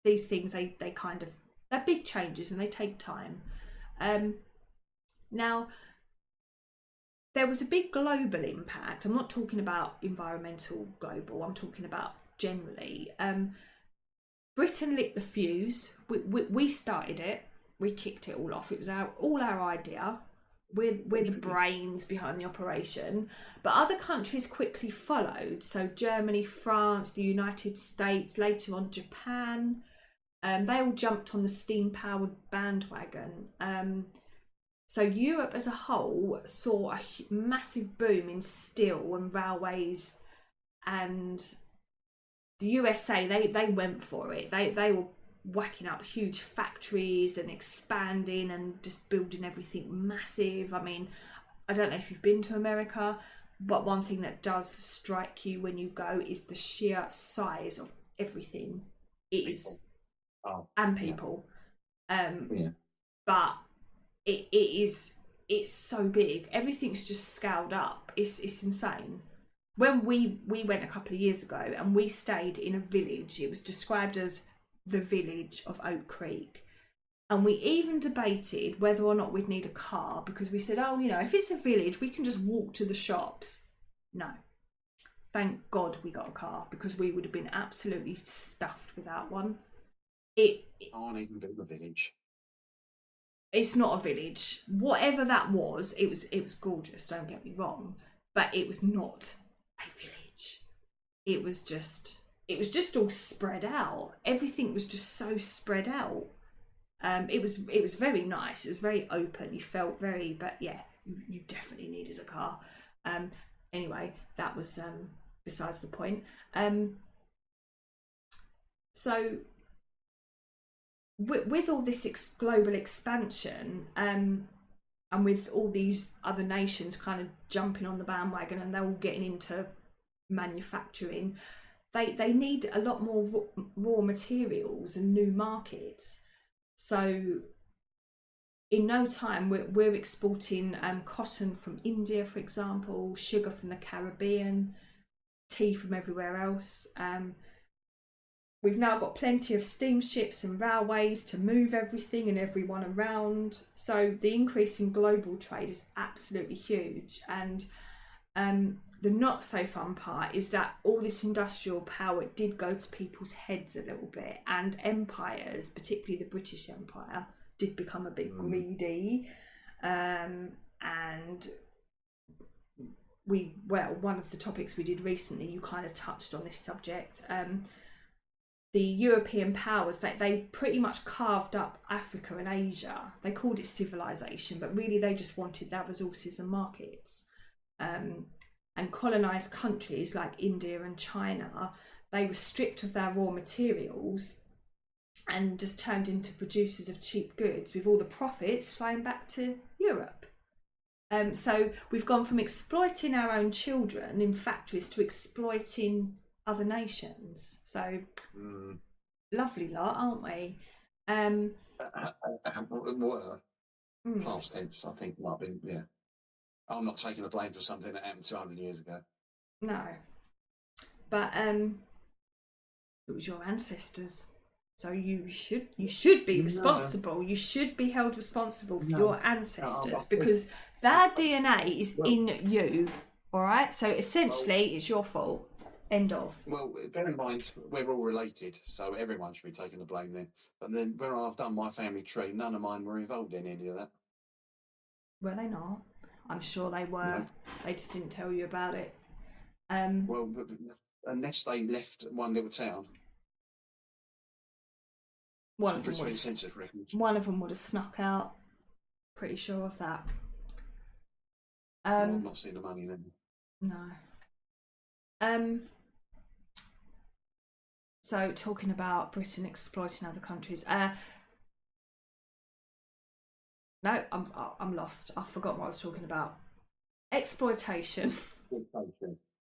these things, they kind of... They're big changes and they take time. Now, there was a big global impact. I'm not talking about environmental global. I'm talking about generally. Britain lit the fuse. We started it. We kicked it all off. It was all our idea. We're the brains behind the operation. But other countries quickly followed. So Germany, France, the United States, later on Japan. They all jumped on the steam-powered bandwagon. So Europe as a whole saw a massive boom in steel and railways, and the USA, they went for it. They were whacking up huge factories and expanding and just building everything massive. I mean, I don't know if you've been to America, but one thing that does strike you when you go is the sheer size of everything. It is, and people. But it's so big. Everything's just scaled up. It's insane. When we went a couple of years ago and we stayed in a village, it was described as the village of Oak Creek. And we even debated whether or not we'd need a car, because we said, oh, you know, if it's a village, we can just walk to the shops. No. Thank God we got a car, because we would have been absolutely stuffed without one. It can't even be a village. It's not a village. Whatever that was, it was gorgeous, don't get me wrong, but it was not a village. It was just all spread out. Everything was just so spread out. It was very nice. It was very open. You felt very, but yeah, you definitely needed a car. anyway, that was besides the point. So with all this global expansion, and with all these other nations kind of jumping on the bandwagon and they're all getting into manufacturing, they need a lot more raw materials and new markets. So in no time, we're exporting cotton from India, for example, sugar from the Caribbean, tea from everywhere else. We've now got plenty of steamships and railways to move everything and everyone around. So the increase in global trade is absolutely huge. And the not so fun part is that all this industrial power did go to people's heads a little bit, and empires, particularly the British Empire, did become a bit greedy. And one of the topics we did recently, you kind of touched on this subject. The European powers, they pretty much carved up Africa and Asia. They called it civilization, but really they just wanted their resources and markets. And colonised countries like India and China, they were stripped of their raw materials and just turned into producers of cheap goods, with all the profits flowing back to Europe. So we've gone from exploiting our own children in factories to exploiting other nations. So lovely lot, aren't we? Past tense, I think, might be, yeah. I'm not taking the blame for something that happened 200 years ago. No. But it was your ancestors. So you should be responsible. No. You should be held responsible for your ancestors, because their DNA is in you. All right? So essentially, it's your fault. End of. Well, bear in mind, we're all related, so everyone should be taking the blame then. But then when I've done my family tree, none of mine were involved in any of that. Were they not? I'm sure they were. No. They just didn't tell you about it. Well, unless they left one little town. One of them would have snuck out. Pretty sure of that. I've not seen the money then. No. So talking about Britain exploiting other countries. No, I'm lost. I forgot what I was talking about. Exploitation. I'm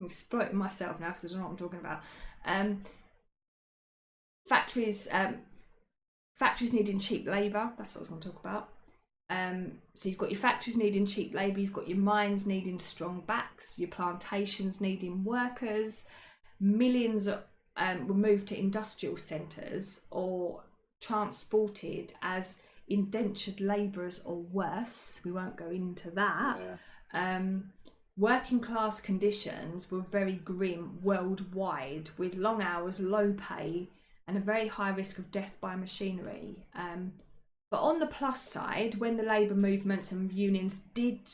exploiting myself now because I don't know what I'm talking about. Factories needing cheap labour. That's what I was going to talk about. So you've got your factories needing cheap labour. You've got your mines needing strong backs. Your plantations needing workers. Millions were moved to industrial centres or transported as indentured labourers or worse. We won't go into that. Yeah. Working class conditions were very grim worldwide, with long hours, low pay, and a very high risk of death by machinery. But on the plus side, when the labour movements and unions did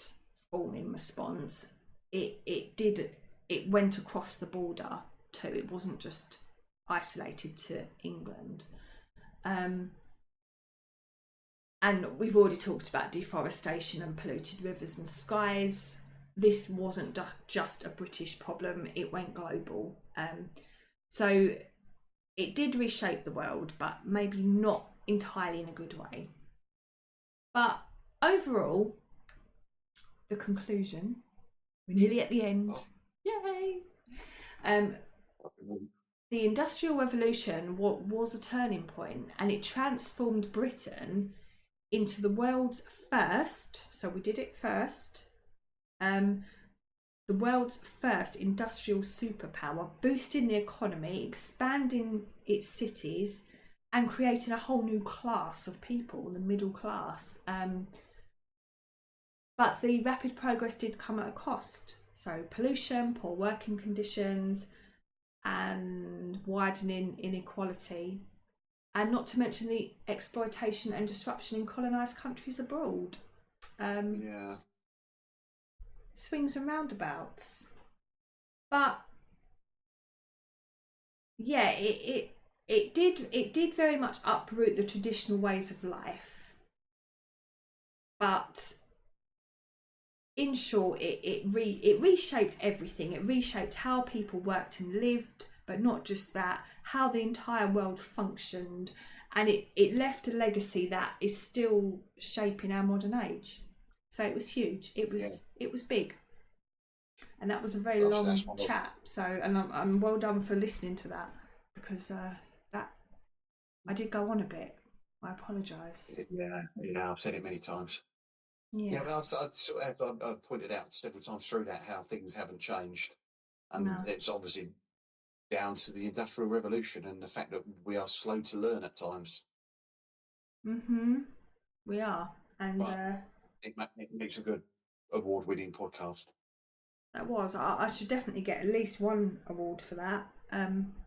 form in response, it went across the border too. It wasn't just isolated to England. And we've already talked about deforestation and polluted rivers and skies. This wasn't just a British problem, it went global. So it did reshape the world, but maybe not entirely in a good way. But overall, the conclusion, we're nearly at the end. Yay! The Industrial Revolution was a turning point, and it transformed Britain into the world's first, so we did it first, the world's first industrial superpower, boosting the economy, expanding its cities, and creating a whole new class of people, the middle class. But the rapid progress did come at a cost. So pollution, poor working conditions, and widening inequality. And not to mention the exploitation and disruption in colonised countries abroad. Yeah. Swings and roundabouts. But yeah, it did very much uproot the traditional ways of life. But in short, it reshaped everything. It reshaped how people worked and lived, but not just that, how the entire world functioned. And it left a legacy that is still shaping our modern age. So it was huge. It was big. And that was a very long chat. So, and I'm well done for listening to that, because that I did go on a bit. I apologise. Yeah, I've said it many times. Yeah, but I've pointed out several times through that how things haven't changed, and it's obviously down to the Industrial Revolution and the fact that we are slow to learn at times. We are, and it makes a good award-winning podcast. That was. I should definitely get at least one award for that.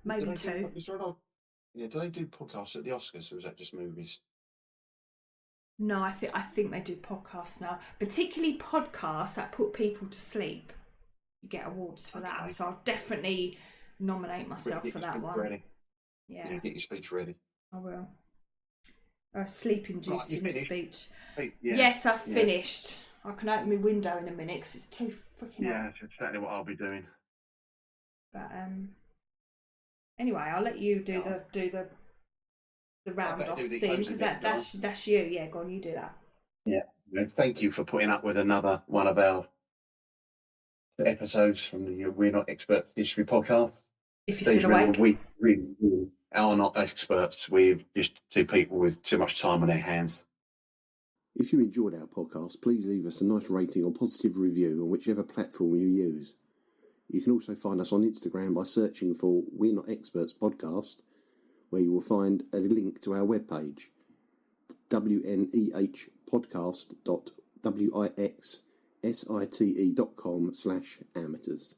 Maybe two. Do they do podcasts at the Oscars, or is that just movies? No, I think they do podcasts now, particularly podcasts that put people to sleep. You get awards for that, so I'll definitely nominate myself for that one. Ready. Yeah, get your speech ready. I will. Sleep-inducing speech. Yeah. Yes, I've finished. I can open my window in a minute because it's too freaking hot. Yeah, that's exactly what I'll be doing. But anyway, I'll let you do the round off thing, because that's you. Yeah, go on, you do that. Yeah. Thank you for putting up with another one of our episodes from the We're Not Experts History podcast. If you're still awake. We really are not experts. We're just two people with too much time on their hands. If you enjoyed our podcast, please leave us a nice rating or positive review on whichever platform you use. You can also find us on Instagram by searching for We're Not Experts Podcast, where you will find a link to our webpage, wnehpodcast.wixsite.com/amateurs.